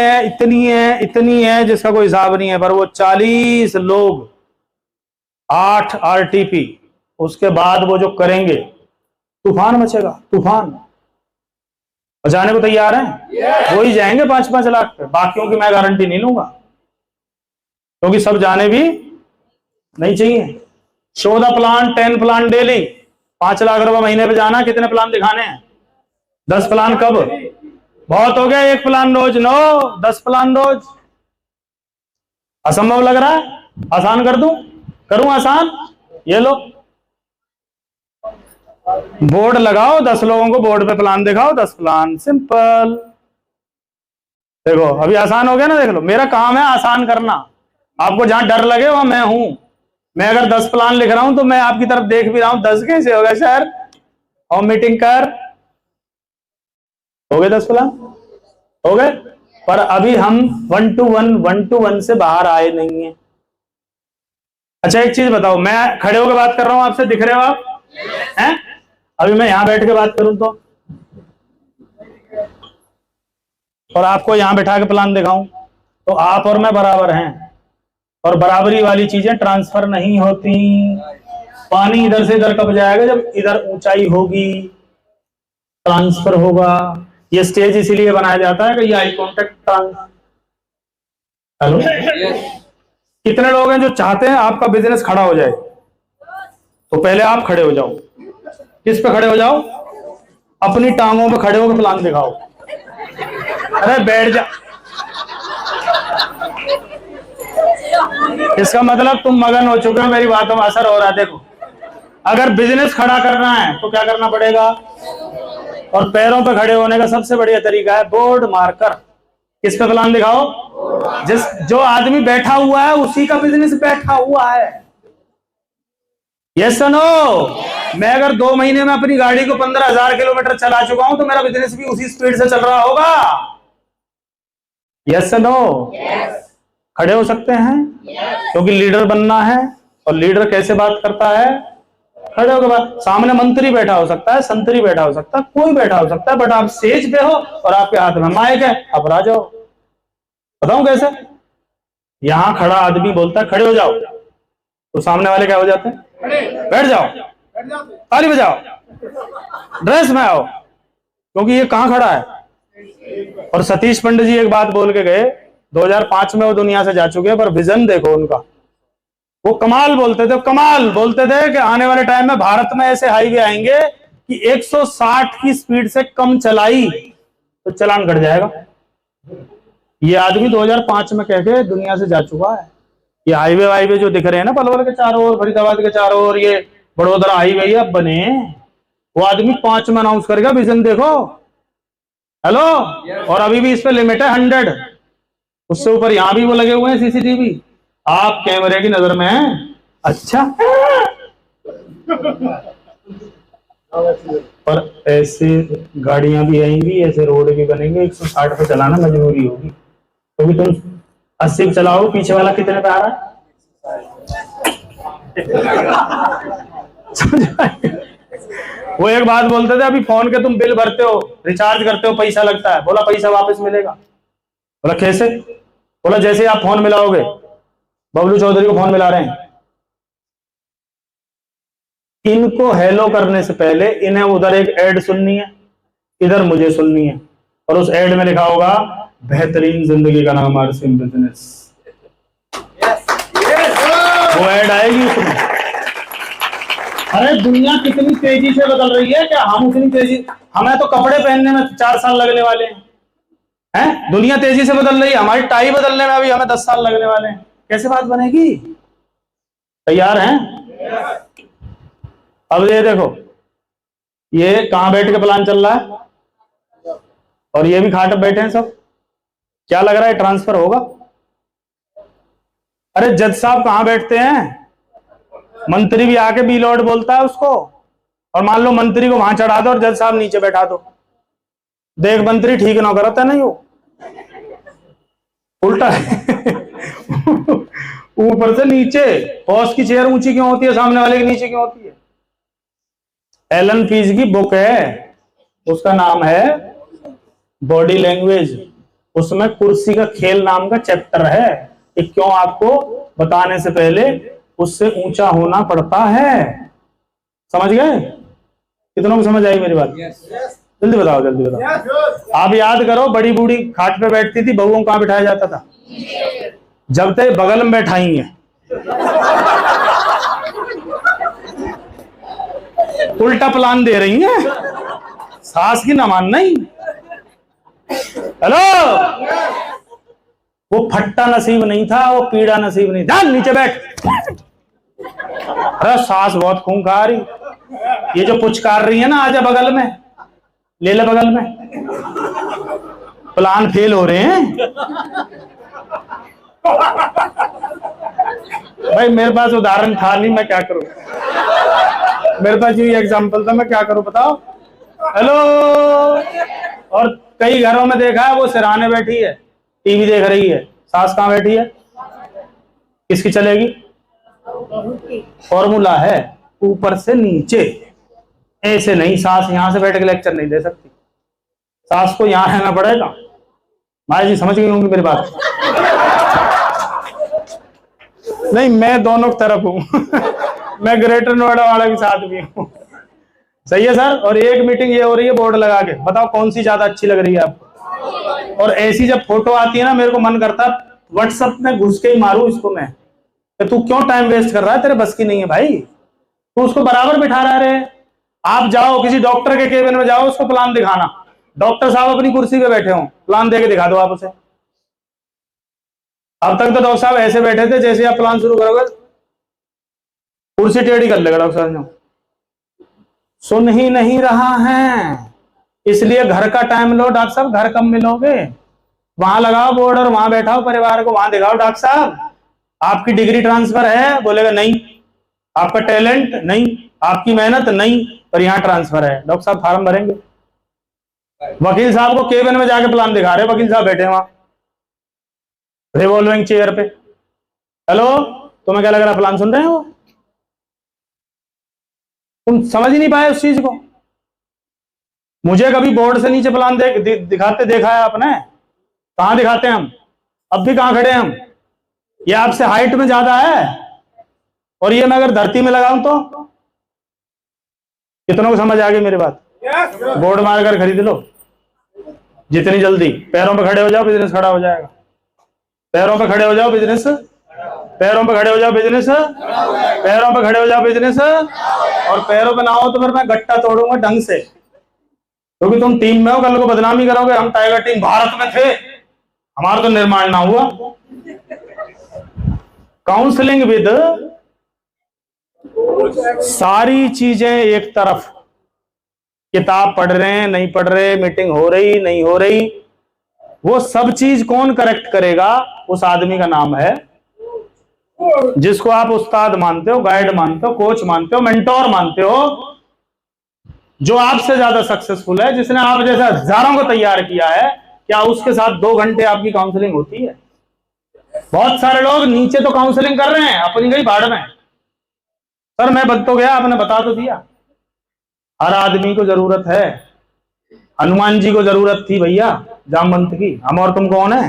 है जिसका कोई हिसाब नहीं है। पर वो 40 लोग, 8 आरटीपी, उसके बाद वो जो करेंगे, तूफान मचेगा, तूफान। बचाने को तैयार हैं? वो ही जाएंगे 5-5 लाख पे, बाकियों की मैं गारंटी नहीं लूंगा, क्योंकि सब जाने भी नहीं चाहिए। Show the plan, 10 plan daily, 5 lakh रुपए महीने पे जाना। कितने प्लान दिखाने हैं? 10 प्लान। कब? बहुत हो गया 1 प्लान रोज। नो, 10 प्लान रोज। असंभव लग रहा है? आसान कर दूं? करूं आसान? ये लो, बोर्ड लगाओ, 10 लोगों को बोर्ड पे प्लान दिखाओ, 10 प्लान, सिंपल। देखो अभी आसान हो गया ना, देख लो, मेरा काम है आसान करना। आपको जहां डर लगे वहां मैं हूं। मैं अगर 10 प्लान लिख रहा हूं तो मैं आपकी तरफ देख भी रहा हूं, 10 कैसे होगा सर? और मीटिंग कर, हो गए 10 प्लान, हो गए। पर अभी हम 1 to 1 से बाहर आए नहीं है। अच्छा एक चीज बताओ, मैं खड़े होकर बात कर रहा हूं आपसे, दिख रहे हो आप? हैं? अभी मैं यहां बैठ के बात करूं तो, और आपको यहां बैठा के प्लान दिखाऊं, तो आप और मैं बराबर हैं। और बराबरी वाली चीजें ट्रांसफर नहीं होती। पानी इधर से इधर कब जाएगा? जब इधर ऊंचाई होगी, ट्रांसफर होगा। ये स्टेज इसीलिए बनाया जाता है कि ये आई कॉन्टेक्ट। हेलो, कितने लोग हैं जो चाहते हैं आपका बिजनेस खड़ा हो जाए? तो पहले आप खड़े हो जाओ। किस पे खड़े हो जाओ? अपनी टांगों पे खड़े होकर प्लान दिखाओ। अरे बैठ जा। इसका मतलब तुम मगन हो चुके हो, मेरी बातों में असर हो रहा है। देखो, अगर बिजनेस खड़ा करना है तो क्या करना पड़ेगा? और पैरों पे खड़े होने का सबसे बढ़िया तरीका है बोर्ड मार्कर। किस पे प्लान दिखाओ? जो आदमी बैठा हुआ है उसी का बिजनेस बैठा हुआ है। Yes no? मैं अगर 2 महीने में अपनी गाड़ी को 15,000 किलोमीटर चला चुका हूं तो मेरा बिजनेस भी उसी स्पीड से चल रहा होगा। Yes no? खड़े हो सकते हैं? क्योंकि लीडर बनना है। और लीडर कैसे बात करता है? खड़े होकर बात। सामने मंत्री बैठा हो सकता है, संतरी बैठा हो सकता है, कोई बैठा हो सकता है, बट आप स्टेज पे हो और आपके हाथ में माइक है, आप आ जाओ। बताऊं कैसे? यहां खड़ा आदमी बोलता है खड़े हो जाओ, तो सामने वाले क्या हो जाते हैं? बैठ जाओ, ताली बजाओ, ड्रेस में आओ, क्योंकि ये कहां खड़ा है। और सतीश पंडित जी एक बात बोल के गए, 2005 में वो दुनिया से जा चुके हैं, पर विजन देखो उनका। वो कमाल बोलते थे कि आने वाले टाइम में भारत में ऐसे हाईवे आएंगे कि 160 की स्पीड से कम चलाई तो चालान कट जाएगा। ये आदमी 2005 में कह के दुनिया से जा चुका है। ये हाईवे जो दिख रहे हैं ना, पलवल के चारों ओर, फरीदाबाद के चारों ओर, ये बड़ोदरा हाईवे अब बने, वो आदमी 5 में अनाउंस करेगा विजन देखो। हेलो, और अभी भी इस पे लिमिट है 100। उससे ऊपर यहां भी वो लगे हुए हैं सीसीटीवी, आप कैमरे की नजर में हैं। अच्छा, पर ऐसे गाड़ियां भी आएंगी, ऐसे रोड भी बनेंगे, 160 पे चलाना मजबूरी होगी, क्योंकि तुम 80 पे चलाओ, पीछे वाला कितने पे आ रहा है? वो एक बात बोलते थे, अभी फोन के तुम बिल भरते हो, रिचार्ज करते हो, पैसा लगता है। बोला पैसा वापस मिलेगा। बोला कैसे? बोला जैसे आप फोन मिलाओगे, बबलू चौधरी को फोन मिला रहे हैं, इनको हेलो करने से पहले इन्हें उधर एक ऐड सुननी है, इधर मुझे सुननी है, और उस ऐड में लिखा होगा बेहतरीन जिंदगी का नाम आरसीएम बिजनेस। वो ऐड आएगी उसमें। अरे दुनिया कितनी तेजी से बदल रही है, क्या हम उतनी तेजी? हमें तो कपड़े पहनने में 4 साल लगने वाले हैं। दुनिया तेजी से बदल रही है, हमारी टाई बदलने में अभी हमें 10 साल लगने वाले हैं। कैसे बात बनेगी? तैयार हैं? अब ये देखो, ये कहां बैठ के प्लान चल रहा है, और ये भी खाट पे बैठे हैं सब। क्या लग रहा है ट्रांसफर होगा? अरे जज साहब कहां बैठते हैं? मंत्री भी आके बी लॉर्ड बोलता है उसको, और मान लो मंत्री को वहां चढ़ा दो और जज साहब नीचे बैठा दो, देख मंत्री ठीक ना करता नहीं, वो उल्टा ऊपर से नीचे। बॉस की चेयर ऊंची क्यों होती है, सामने वाले की नीचे क्यों होती है? एलन पीज की बुक है, उसका नाम है बॉडी लैंग्वेज। उसमें कुर्सी का खेल नाम का चैप्टर है कि क्यों आपको बताने से पहले उससे ऊंचा होना पड़ता है। समझ गए? कितनों को समझ आई मेरी बात? जल्दी बताओ, जल्दी बताओ। आप याद करो, बड़ी बूढ़ी खाट पे बैठती थी, बहुओं को कहां बिठाया जाता था? जब तक बगल में बैठाई है। उल्टा प्लान दे रही है, सास की न मानना ही। हेलो, वो फट्टा नसीब नहीं था, वो पीड़ा नसीब नहीं था। नीचे बैठ। अरे सास बहुत खूंखार रही, ये जो पुचकार रही है ना, आजा बगल में, ले ले बगल में। प्लान फेल हो रहे हैं भाई। मेरे पास उदाहरण था नहीं, मैं क्या करूं? मेरे पास यही एग्जांपल था, मैं क्या करूं बताओ? हेलो। और कई घरों में देखा है, वो सिरहाने बैठी है, टीवी देख रही है, सास कहां बैठी है? किसकी चलेगी? फॉर्मूला है, ऊपर से नीचे, ऐसे नहीं। सास यहां से बैठ के लेक्चर नहीं दे सकती, सास को यहां रहना पड़ेगा। माया जी समझ गई होंगी मेरी बात? नहीं, मैं दोनों तरफ हूं मैं ग्रेटर नोएडा वाले के साथ भी हूं। सही है सर। और एक मीटिंग ये हो रही है बोर्ड लगा के, बताओ कौन सी ज्यादा अच्छी लग रही है आपको? और ऐसी जब फोटो आती है ना, मेरे को मन करता है व्हाट्सएप में घुस के ही मारू इसको मैं, कि तू क्यों टाइम वेस्ट कर रहा है, तेरे बस की नहीं है भाई। तू उसको बराबर बिठा रहा है। आप जाओ किसी डॉक्टर के केबिन में जाओ, उसको प्लान दिखाना, डॉक्टर साहब अपनी कुर्सी पे बैठे हो, प्लान दे के दिखा दो आप उसे। अब तक तो डॉक्टर साहब ऐसे बैठे थे, जैसे आप प्लान शुरू करोगे कुर्सी टेढ़ी कर लेगा डॉक्टर साहब। सुन ही नहीं रहा है, इसलिए घर का टाइम लो डॉक्टर साहब, घर कम मिलोगे। वहां लगाओ बोर्ड और वहां बैठाओ परिवार को, वहां दिखाओ डॉक्टर साहब आपकी डिग्री ट्रांसफर है, बोलेगा नहीं। आपका टैलेंट नहीं, आपकी मेहनत नहीं, पर यहां ट्रांसफर है। डॉक्टर साहब फार्म भरेंगे। वकील साहब को केबिन में जाके प्लान दिखा रहे, वकील साहब बैठे वहां रिवॉल्विंग चेयर पे। हेलो, तुम्हें क्या लग रहा है प्लान सुन रहे हो? तुम समझ ही नहीं पाए उस चीज को। मुझे कभी बोर्ड से नीचे प्लान दिखाते देखा है आपने? कहां दिखाते हैं हम? अब भी कहां खड़े हैं हम? ये आपसे हाइट में ज्यादा है, और ये मैं अगर धरती में लगाऊं तो? कितनों को समझ आ गई मेरी बात? बोर्ड मारकर खरीद लो जितनी जल्दी। पैरों पे खड़े हो जाओ, बिजनेस खड़ा हो जाएगा। पैरों पे खड़े हो जाओ, बिजनेस। पैरों पे खड़े हो जाओ, बिजनेस। पैरों पे खड़े हो जाओ, बिजनेस। और पैरों पे ना हो तो फिर मैं गट्टा तोड़ूंगा ढंग से, क्योंकि तुम टीम में हो, कल को बदनामी करोगे हम टाइगर टीम भारत में थे, हमारा तो निर्माण ना हुआ। काउंसलिंग विद सारी चीजें एक तरफ, किताब पढ़ रहे हैं नहीं पढ़ रहे, मीटिंग हो रही नहीं हो रही, वो सब चीज कौन करेक्ट करेगा? उस आदमी का नाम है जिसको आप उस्ताद मानते हो, गाइड मानते हो, कोच मानते हो, मेंटोर मानते हो, जो आपसे ज्यादा सक्सेसफुल है, जिसने आप जैसे हजारों को तैयार किया है। क्या उसके साथ 2 घंटे आपकी काउंसलिंग होती है? बहुत सारे लोग नीचे तो काउंसलिंग कर रहे हैं, अपनी गई भाड़ में। सर मैं बद तो गया, आपने बता तो दिया, हर आदमी को जरूरत है। हनुमान जी को जरूरत थी भैया जामवंत की, हम और तुम कौन है?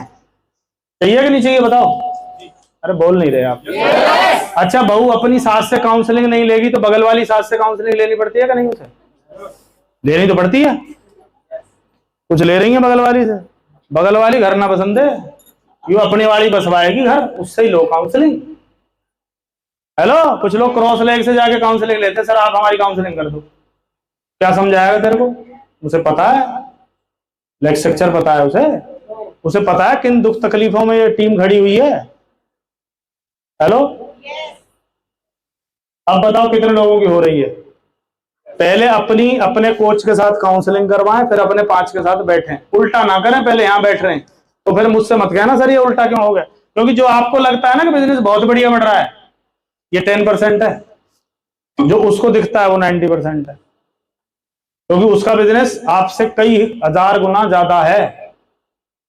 चाहिए कि नहीं चाहिए बताओ? अरे बोल नहीं रहे आप। अच्छा, बहू अपनी सास से काउंसलिंग नहीं लेगी तो बगल वाली सास से काउंसलिंग लेनी पड़ती है कि नहीं? उसे लेनी तो पड़ती है। कुछ ले रही है बगल वाली से, बगल वाली घर ना पसंद है, यू अपनी वाली बसवाएगी घर, उससे ही लो काउंसलिंग। हेलो, कुछ लोग क्रॉस लेग से जाके काउंसलिंग लेते हैं, सर आप हमारी काउंसलिंग कर दो। क्या समझाएगा तेरे को? उसे पता है, लेग स्ट्रक्चर पता है उसे पता है किन दुख तकलीफों में ये टीम खड़ी हुई है। हेलो, अब बताओ कितने लोगों की हो रही है? पहले अपने कोच के साथ काउंसलिंग करवाएं, फिर अपने 5 के साथ बैठें। उल्टा ना करें, पहले यहां बैठ रहे हैं तो फिर मुझसे मत कहना सर ये उल्टा क्यों हो गया, क्योंकि जो आपको लगता है ना कि बिजनेस बहुत बढ़िया बढ़ रहा है, ये 10% है, जो उसको दिखता है वो 90% है, क्योंकि उसका बिजनेस आपसे कई हजार गुना ज्यादा है।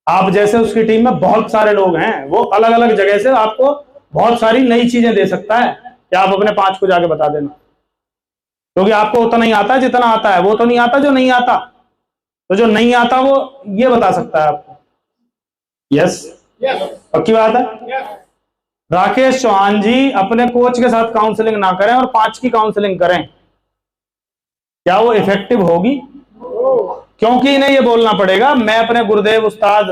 आप जैसे उसकी टीम में बहुत सारे लोग हैं, वो अलग अलग जगह से आपको बहुत सारी नई चीजें दे सकता है कि आप अपने 5 को जाके बता देना, क्योंकि आपको उतना नहीं आता जितना आता है, वो तो नहीं आता जो नहीं आता, तो जो नहीं आता वो ये बता सकता है आपको। यस, पक्की बात है। राकेश चौहान जी अपने कोच के साथ काउंसलिंग ना करें और 5 की काउंसलिंग करें, क्या वो इफेक्टिव होगी? क्योंकि इन्हें ये बोलना पड़ेगा, मैं अपने गुरुदेव उस्ताद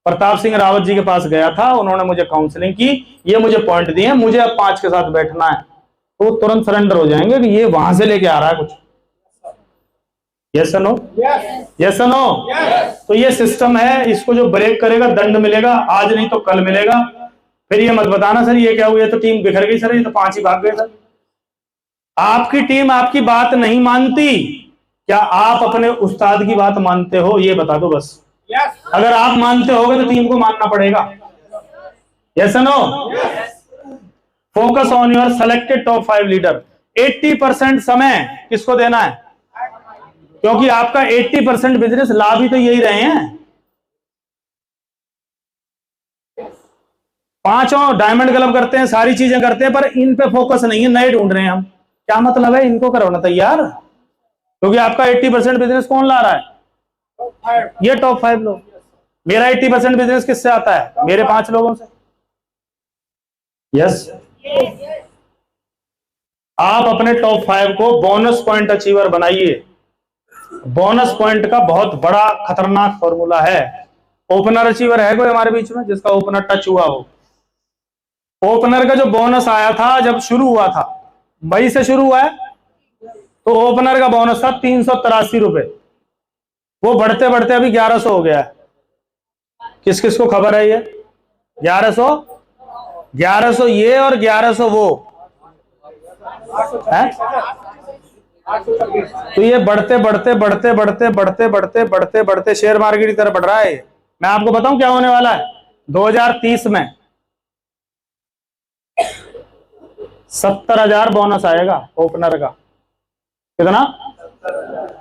प्रताप सिंह रावत जी के पास गया था, उन्होंने मुझे काउंसलिंग की, ये मुझे पॉइंट दिए, मुझे अब 5 के साथ बैठना है, तो तुरंत सरेंडर हो जाएंगे कि ये वहां से लेके आ रहा है कुछ। Yes no? Yes no? तो ये सिस्टम है, इसको जो ब्रेक करेगा दंड मिलेगा, आज नहीं तो कल मिलेगा। फिर ये मत बताना सर ये क्या हुआ, तो टीम बिखर गई सर, ये तो 5 ही भाग गए सर। आपकी टीम आपकी बात नहीं मानती, क्या आप अपने उस्ताद की बात मानते हो? ये बता दो बस। अगर आप मानते होगे तो टीम को मानना पड़ेगा। Yes no? Focus on your selected top 5 leader. 80% समय किसको देना है? क्योंकि आपका 80% बिजनेस लाभ ही तो यही रहे हैं। 5 डायमंड क्लब करते हैं, सारी चीजें करते हैं, पर इन पे फोकस नहीं है, नए ढूंढ रहे हैं हम। क्या मतलब है? इनको करवाना तैयार, क्योंकि आपका 80% बिजनेस कौन ला रहा है? ये टॉप 5 लोग। मेरा 80% बिजनेस किससे आता है? मेरे 5 लोगों से। यस, आप अपने टॉप 5 को बोनस पॉइंट अचीवर बनाइए। बोनस पॉइंट का बहुत बड़ा खतरनाक फॉर्मूला है। ओपनर अचीवर है कोई हमारे बीच में जिसका ओपनर टच हुआ हो? ओपनर का जो बोनस आया था जब शुरू हुआ था, मई से शुरू हुआ है, तो ओपनर का बोनस था 383 रुपए, वो बढ़ते बढ़ते अभी 1100 हो गया है। किस किस को खबर है ये? 1100 ये और 1100 वो है? तो ये बढ़ते बढ़ते बढ़ते बढ़ते बढ़ते बढ़ते बढ़ते बढ़ते शेयर मार्केट की तरफ बढ़ रहा है। मैं आपको बताऊं क्या होने वाला है 2030 में? 70,000 बोनस आएगा ओपनर का। कितना?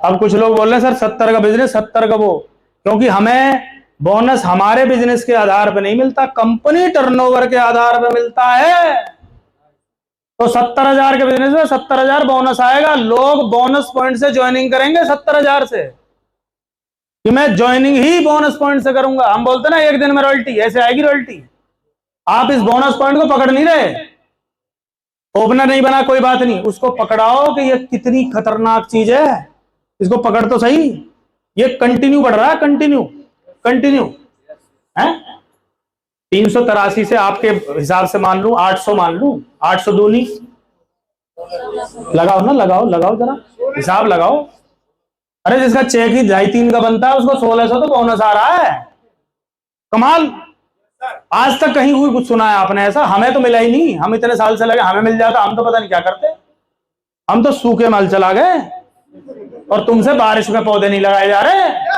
अब कुछ लोग बोल रहे हैं सर 70 का बिजनेस, 70 का वो, क्योंकि हमें बोनस हमारे बिजनेस के आधार पर नहीं मिलता, कंपनी टर्नओवर के आधार पर मिलता है। तो 70,000 के बिजनेस में 70,000 बोनस आएगा। लोग बोनस पॉइंट से ज्वाइनिंग करेंगे 70,000 से, कि मैं ज्वाइनिंग ही बोनस पॉइंट से करूंगा। हम बोलते ना एक दिन में रॉयल्टी, ऐसे आएगी रॉयल्टी। आप इस बोनस पॉइंट को पकड़ नहीं रहे। ओपनर नहीं बना कोई बात नहीं, उसको पकड़ाओ कि ये कितनी खतरनाक चीज है, इसको पकड़ तो सही। ये कंटिन्यू बढ़ रहा है, कंटिन्यू है। 383 से आपके हिसाब से मान लूं 800, मान लूं 800 दूनी, लगाओ ना, लगाओ जरा हिसाब लगाओ। अरे जिसका चेक ही 2.5-3 का बनता है उसको 1600 तो बोनस आ रहा है। कमाल। आज तक कहीं हुई कुछ सुना है आपने ऐसा? हमें तो मिला ही नहीं, हम इतने साल से लगे, हमें मिल जाता हम तो पता नहीं क्या करते। हम तो सूखे माल चला गए, और तुमसे बारिश में पौधे नहीं लगाए जा रहे हैं।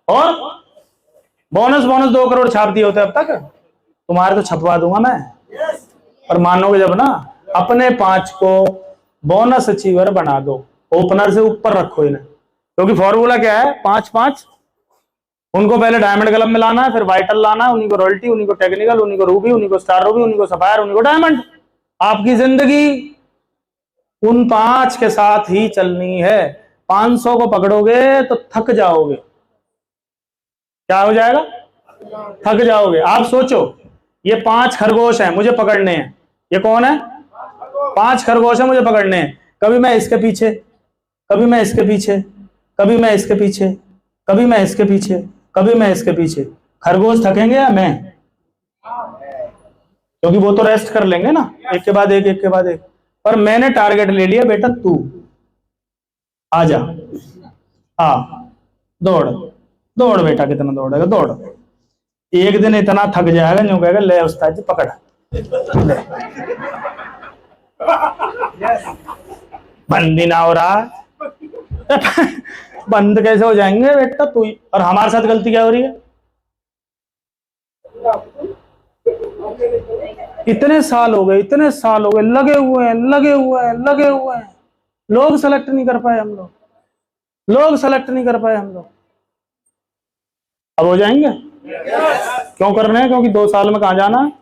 और बोनस 2 करोड़ छाप दिए होते अब तक, तुम्हारे तो छपवा दूंगा मैं। पर मानोगे जब ना, अपने 5 को बोनस अचीवर बना दो, ओपनर से ऊपर रखो इन्हें, क्योंकि फॉर्मूला क्या है? 5-5। उनको पहले डायमंड क्लब में लाना है, फिर वाइटल लाना है, उन्हीं को रॉयल्टी, उन्हीं को टेक्निकल, उन्हीं को रूबी, उन्हीं को स्टार रूबी, उन्हीं को सफायर, उन्हीं को डायमंड। आपकी जिंदगी उन 5 के साथ ही चलनी है। 500 को पकड़ोगे तो थक जाओगे। क्या हो जाएगा? थक जाओगे। आप सोचो, ये 5 खरगोश हैं, मुझे पकड़ने हैं। ये कौन है? 5 खरगोश हैं, मुझे पकड़ने हैं। कभी मैं इसके पीछे, कभी मैं इसके पीछे, कभी मैं इसके पीछे, कभी मैं इसके पीछे, कभी मैं इसके पीछे। खरगोश थकेंगे या मैं? क्योंकि वो तो रेस्ट कर लेंगे ना, एक के बाद एक, एक के बाद एक। पर मैंने टारगेट ले लिया, बेटा तू आजा, आ दौड़ दौड़ बेटा, कितना दौड़ेगा, दौड़। एक दिन इतना थक जाएगा, यूं कहेगा ले उस्ताद जी पकड़ ले। बंद ही ना हो रहा। बंद कैसे हो जाएंगे बेटा तू ही। और हमारे साथ गलती क्या हो रही है? इतने साल हो गए, इतने साल हो गए, लगे हुए हैं, लगे हुए हैं, लगे हुए हैं। लोग सेलेक्ट नहीं कर पाए हम लोग, लोग सेलेक्ट नहीं कर पाए हम लोग। अब हो जाएंगे? क्यों कर रहे हैं? क्योंकि 2 साल में कहां जाना है?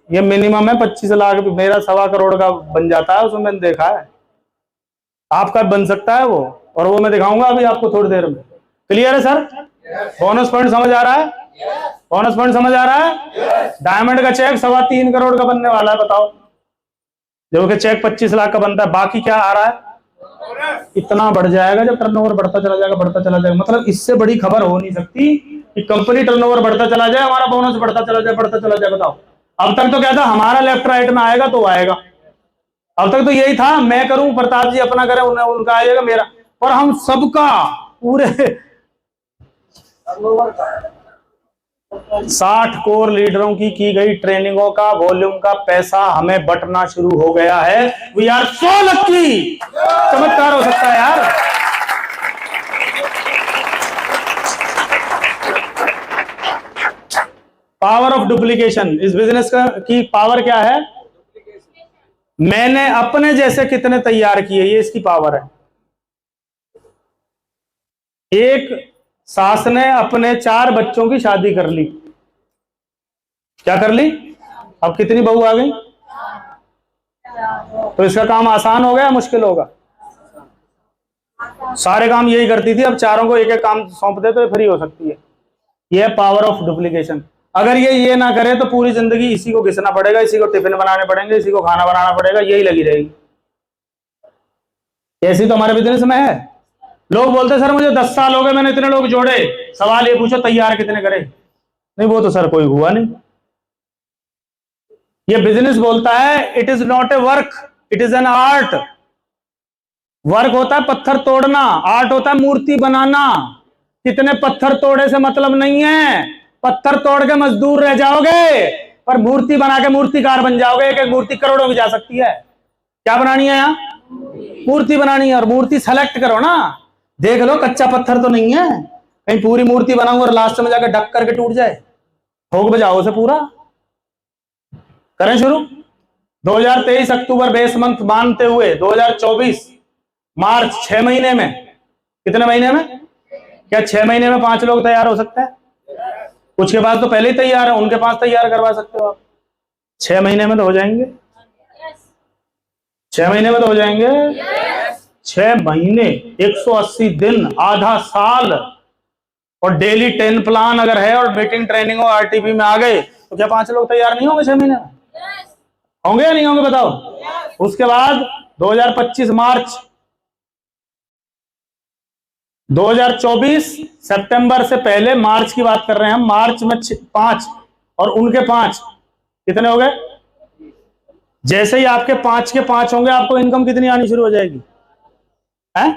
ये मिनिमम है 25 लाख। मेरा 1.25 करोड़ का बन जाता है, उसमें मैंने देखा है। आपका बन सकता है वो, और वो मैं दिखाऊंगा अभी आपको थोड़ी देर में। क्लियर है सर? बोनस पॉइंट समझ आ रहा है? बोनस पॉइंट समझ आ रहा है? डायमंड का चेक 3.25 करोड़ का बनने वाला है, बताओ। जो कि चेक 25 लाख का बनता है, बाकी क्या आ रहा है? इतना बढ़ जाएगा जब टर्नओवर बढ़ता चला जाएगा, बढ़ता चला जाएगा। मतलब इससे बड़ी खबर हो नहीं सकती कि कंपनी टर्नओवर बढ़ता चला जाए, हमारा बोनस बढ़ता चला जाए, बढ़ता चला जाए। बताओ, अब तक तो क्या था, हमारा लेफ्ट राइट में आएगा तो आएगा। अब तक तो यही था, मैं करूं, प्रताप जी अपना करें, उनका आएगा, मेरा। पर हम सबका पूरे 60 कोर लीडरों की गई ट्रेनिंगों का वॉल्यूम का पैसा हमें बंटना शुरू हो गया है। We are so lucky. चमत्कार हो सकता है यार। Power of duplication. इस बिजनेस की पावर क्या है? मैंने अपने जैसे कितने तैयार किए, ये इसकी पावर है। एक सास ने अपने 4 बच्चों की शादी कर ली। क्या कर ली? अब कितनी बहू आ गई? तो इसका काम आसान हो गया, मुश्किल होगा? सारे काम यही करती थी, अब चारों को एक एक काम सौंप दे तो फ्री हो सकती है। यह है पावर ऑफ डुप्लीकेशन। अगर ये ना करे तो पूरी जिंदगी इसी को घिसना पड़ेगा, इसी को टिफिन बनाने पड़ेंगे, इसी को खाना बनाना पड़ेगा, यही लगी रहेगी। ऐसी तो हमारे बिजनेस में है। लोग बोलते सर मुझे 10 साल हो गए, मैंने इतने लोग जोड़े। सवाल ये पूछो तैयार कितने करे? नहीं, वो तो सर कोई हुआ नहीं। ये बिजनेस बोलता है it is not a work, it is an art. Work होता है पत्थर तोड़ना, आर्ट होता है मूर्ति बनाना। कितने पत्थर तोड़े से मतलब नहीं है, पत्थर तोड़ के मजदूर रह जाओगे, पर मूर्ति बना के मूर्तिकार बन जाओगे। एक एक मूर्ति करोड़ों की जा सकती है। क्या बनानी है? यहाँ मूर्ति बनानी है, और मूर्ति सेलेक्ट करो ना, देख लो कच्चा पत्थर तो नहीं है, कहीं पूरी मूर्ति बनाऊं और लास्ट में जाकर ढक करके टूट जाए। ठोक बजाओ उसे पूरा। करें शुरू। 2023 अक्टूबर बेस मंथ मानते हुए 2024 मार्च 6 महीने में, कितने महीने में? क्या 6 महीने में 5 लोग तैयार हो सकते हैं? कुछ के पास तो पहले ही तैयार है, उनके पास तैयार करवा सकते हो आप। 6 महीने में तो हो जाएंगे। 6 महीने में तो हो जाएंगे। 6 महीने, 180 दिन, आधा साल, और डेली 10 प्लान अगर है और मीटिंग ट्रेनिंग और आरटीपी में आ गए तो क्या 5 लोग तैयार नहीं होंगे 6 महीने में? होंगे या नहीं होंगे बताओ? उसके बाद 2025 मार्च, 2024 सितंबर से पहले मार्च की बात कर रहे हैं हम। मार्च में 5 और उनके 5 कितने हो गए? जैसे ही आपके 5 के 5 होंगे, आपको इनकम कितनी आनी शुरू हो जाएगी? है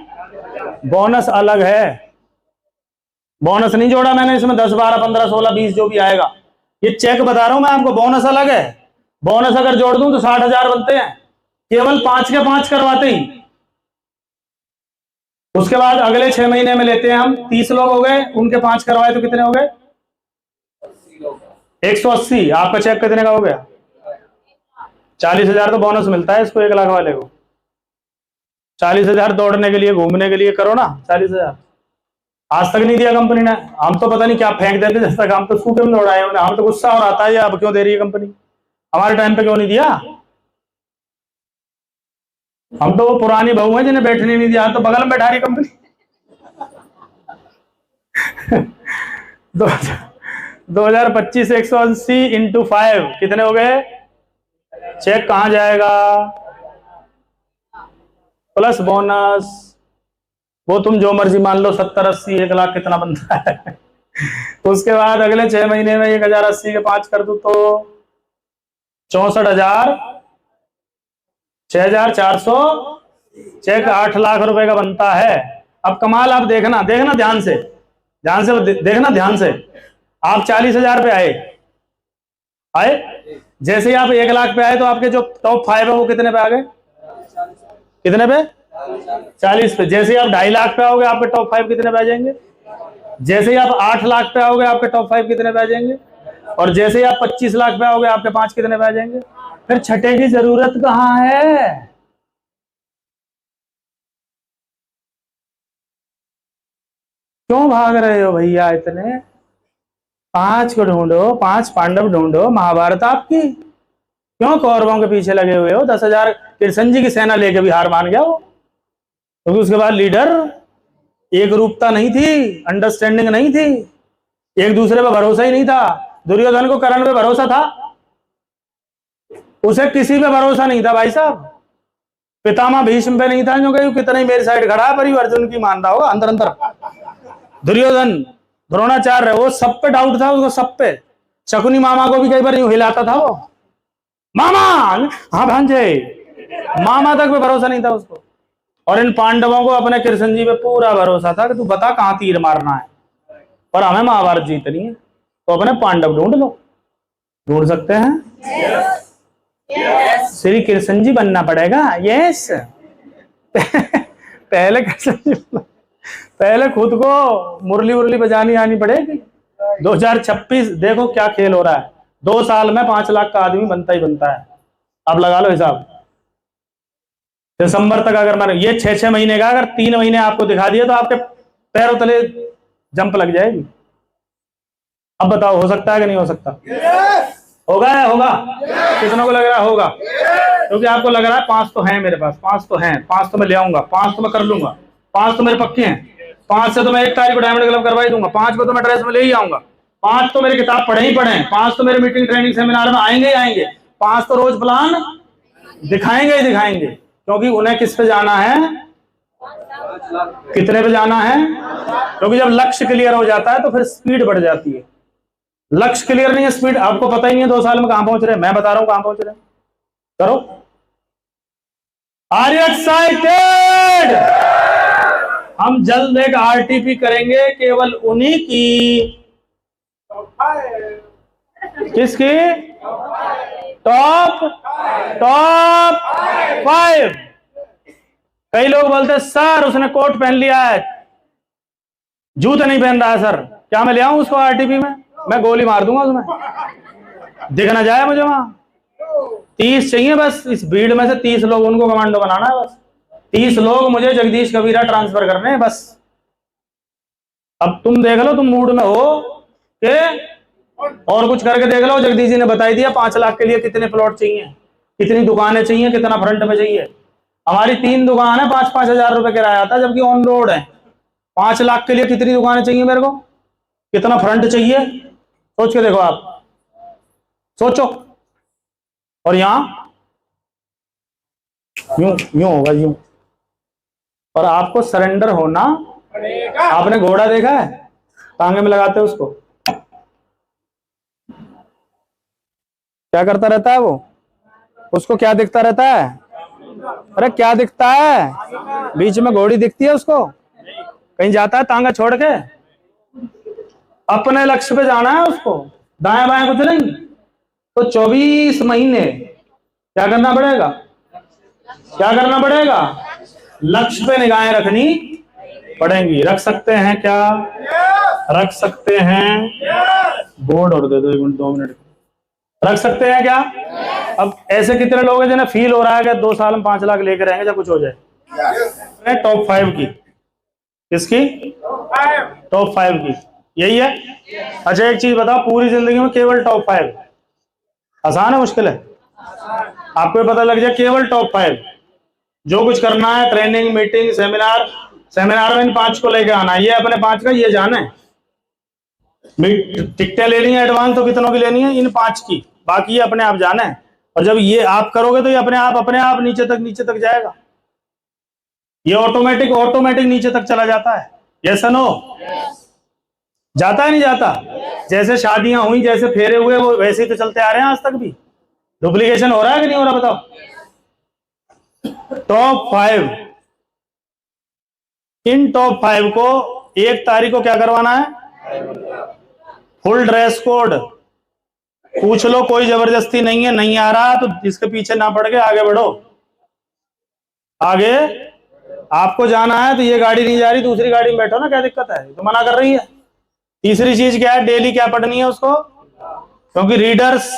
बोनस अलग है। बोनस नहीं जोड़ा मैंने इसमें, 10 12 15 16 20 जो भी आएगा, ये चेक बता रहा हूं मैं आपको। बोनस अलग है। बोनस अगर जोड़ दूं तो 60,000 बनते हैं, केवल 5 के 5 करवाते ही। उसके बाद अगले 6 महीने में लेते हैं हम, 30 लोग हो गए, उनके 5 करवाए तो कितने हो गए? 180। आपका चेक कितने का हो गया? 40,000 तो बोनस मिलता है इसको, 1 लाख वाले को। 40,000 दौड़ने के लिए, घूमने के लिए करो ना, 40,000 आज तक नहीं दिया कंपनी ने। हम तो पता नहीं क्या फेंक देते जब तक, हम तो सूखे में दौड़ाए उन्हें। हम तो गुस्सा और आता है अब क्यों दे रही है कंपनी, हमारे टाइम पे क्यों नहीं दिया? हम तो वो पुरानी बहू हैं जिन्हें बैठने नहीं दिया, तो बगल में बैठा रही कंपनी। दो 2025 से 180 इंटू 5 कितने हो गए? चेक कहां जाएगा? प्लस बोनस, वो तुम जो मर्जी मान लो, 70 80 1 लाख कितना बनता है। उसके बाद अगले 6 महीने में 1080 के 5 कर दो तो 64,000, 6,400, चेक 8 लाख रुपए का बनता है। अब कमाल आप देखना ध्यान से देखना ध्यान से। आप 40,000 पे आए, जैसे ही आप 1 लाख पे आए तो आपके जो टॉप 5 है वो कितने पे आ गए? कितने पे? 40 पे। जैसे ही आप 2.5 लाख पे आओगे आपके टॉप 5 कितने पे आ जाएंगे? जैसे ही आप 8 लाख पे आओगे आपके टॉप 5 कितने पे आ जाएंगे? और जैसे ही आप 25 लाख पे आओगे आपके 5 कितने पे आ जाएंगे? फिर छठे की जरूरत कहां है? क्यों भाग रहे हो भैया इतने? 5 को ढूंढो, 5 पांडव ढूंढो, महाभारत आपकी। क्यों कौरवों के पीछे लगे हुए हो? 10,000 कृष्ण जी की सेना लेके भी हार मान गया वो, क्योंकि उसके बाद लीडर एक रूपता नहीं थी, अंडरस्टैंडिंग नहीं थी, एक दूसरे पर भरोसा ही नहीं था। दुर्योधन को कर्ण पे भरोसा था, उसे किसी पे भरोसा नहीं था भाई साहब। पितामह भीष्म पे नहीं था, क्योंकि कितना ही मेरी साइड खड़ा है पर अर्जुन की मान रहा होगा अंदर अंदर। दुर्योधन, द्रोणाचार्य, वो सब पे डाउट था उसको, सब पे। शकुनी मामा को भी कई बार यूं हिलाता था वो, मामा, हाँ भांजे, मामा तक पे भरोसा नहीं था उसको। और इन पांडवों को अपने कृष्ण जी पे पूरा भरोसा था कि तू बता कहां तीर मारना है, पर हमें महाभारत जीतनी है, तो अपने पांडव ढूंढ लो। ढूंढ सकते हैं? श्री कृष्ण जी बनना पड़ेगा। यस। पहले कृष्ण जी, पहले खुद को मुरली मुरली बजानी आनी पड़ेगी। 2026 देखो क्या खेल हो रहा है। 2 साल में 5 लाख का आदमी बनता ही बनता है। अब लगा लो हिसाब। दिसंबर तक अगर मैंने ये 6 महीने का अगर 3 महीने आपको दिखा दिया तो आपके पैरों तले जंप लग जाएगी। अब बताओ हो सकता है कि नहीं हो सकता? होगा या होगा? कितनों को लग रहा है होगा? क्योंकि आपको लग रहा है 5 तो हैं मेरे पास, 5 तो हैं, 5 तो मैं ले आऊंगा, 5 तो मैं कर लूंगा, 5 तो मेरे पक्के हैं, 5 से तो मैं 1 तारीख को डायमंड क्लब करवा ही दूंगा, 5 को तो मैं ड्रेस में ले ही आऊंगा, 5 तो मेरी किताब पढ़े ही पढ़े, 5 तो मेरे मीटिंग ट्रेनिंग सेमिनार में आएंगे ही आएंगे, 5 तो रोज प्लान दिखाएंगे ही दिखाएंगे। क्योंकि उन्हें किस पे जाना है? कितने पे जाना है? क्योंकि जब लक्ष्य क्लियर हो जाता है तो फिर स्पीड बढ़ जाती है। लक्ष्य क्लियर नहीं है, स्पीड आपको पता ही नहीं है 2 साल में कहां पहुंच रहे हैं। मैं बता रहा हूं कहां पहुंच रहे हैं। करो। Are you excited? हम जल्द एक आरटीपी करेंगे केवल उन्हीं की। किसकी? टॉप 5। कई लोग बोलते हैं सर उसने कोट पहन लिया है, जूते नहीं पहन रहा है सर, क्या मैं ले आऊं उसको आरटीपी में? मैं गोली मार दूंगा उसमें, दिख ना जाए मुझे वहां। 30 चाहिए बस, इस भीड़ में से 30 लोग उनको कमांडो बनाना है बस। 30 लोग मुझे जगदीश कबीरा ट्रांसफर करने हैं बस। अब तुम देख लो, तुम मूड में हो कि और कुछ करके देख लो। जगदीश जी ने बता दिया 5 लाख के लिए कितने प्लॉट चाहिए, कितनी दुकानें चाहिए, कितना फ्रंट में चाहिए। हमारी 3 दुकान है, 5-5 हजार रुपए किराया आता है, जबकि ऑन रोड है। 5 लाख के लिए कितनी दुकानें चाहिए मेरे को, कितना फ्रंट चाहिए, सोच के देखो आप, सोचो। और यहां यूं यूं होगा यूं, और आपको सरेंडर होना। आपने घोड़ा देखा है, टांगे में लगाते हैं उसको, क्या करता रहता है वो? उसको क्या दिखता रहता है? अरे क्या दिखता है? बीच में घोड़ी दिखती है उसको? कहीं जाता है तांगा छोड़ के? अपने लक्ष्य पे जाना है उसको, दाएं बाएं कुछ नहीं। तो 24 महीने क्या करना पड़ेगा? क्या करना पड़ेगा? लक्ष्य पे निगाहें रखनी पड़ेंगी। रख सकते हैं क्या? रख सकते हैं। बोर्ड और दे दो 2 मिनट। रख सकते हैं क्या? अब ऐसे कितने लोग हैं जिन्हें फील हो रहा है कि 2 साल में 5 लाख लेकर रहेंगे जब कुछ हो जाए? टॉप 5 की। किसकी? टॉप 5 की। यही है। अच्छा एक चीज बताओ, पूरी जिंदगी में केवल टॉप 5 आसान है मुश्किल है? आपको पता लग जाए केवल टॉप 5, जो कुछ करना है, ट्रेनिंग, मीटिंग, सेमिनार, सेमिनार में इन 5 को लेके आना है। ये अपने 5 का ये जाने। टिकटें लेनी है एडवांस तो कितनों की लेनी है? इन 5 की। बाकी ये अपने आप जाना है। और जब ये आप करोगे तो ये अपने आप नीचे तक जाएगा। ये ऑटोमेटिक नीचे तक चला जाता है। Yes no? जाता है नहीं जाता? जैसे शादियां हुई, जैसे फेरे हुए, वो वैसे ही तो चलते आ रहे हैं आज तक भी। डुप्लीकेशन हो रहा है कि नहीं हो रहा बताओ? टॉप 5, इन टॉप 5 को 1 तारीख को क्या करवाना है? Full dress code. पूछ लो, कोई जबरदस्ती नहीं है। नहीं आ रहा तो इसके पीछे ना पड़ के आगे बढ़ो। आगे आपको जाना है तो ये गाड़ी नहीं जा रही, दूसरी गाड़ी में बैठो ना, क्या दिक्कत है? तो मना कर रही है। तीसरी चीज क्या है? डेली क्या पढ़नी है उसको? क्योंकि रीडर्स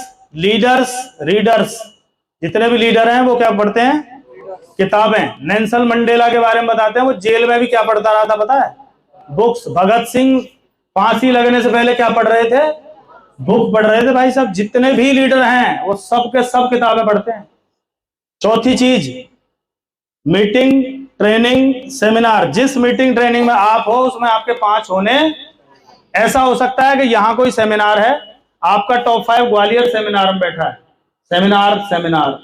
जितने भी लीडर हैं वो क्या पढ़ते हैं? किताबें। नेल्सन मंडेला के बारे में बताते हैं, वो जेल में भी क्या पढ़ता रहा था पता है? बुक्स। भगत सिंह फांसी लगने से पहले क्या पढ़ रहे थे? बुक पढ़ रहे थे भाई साहब। जितने भी लीडर हैं वो सब के सब किताबें पढ़ते हैं। चौथी चीज, मीटिंग, ट्रेनिंग, सेमिनार। जिस मीटिंग ट्रेनिंग में आप हो उसमें आपके 5 होने। ऐसा हो सकता है कि यहां कोई सेमिनार है, आपका टॉप 5 ग्वालियर सेमिनार में बैठा है। सेमिनार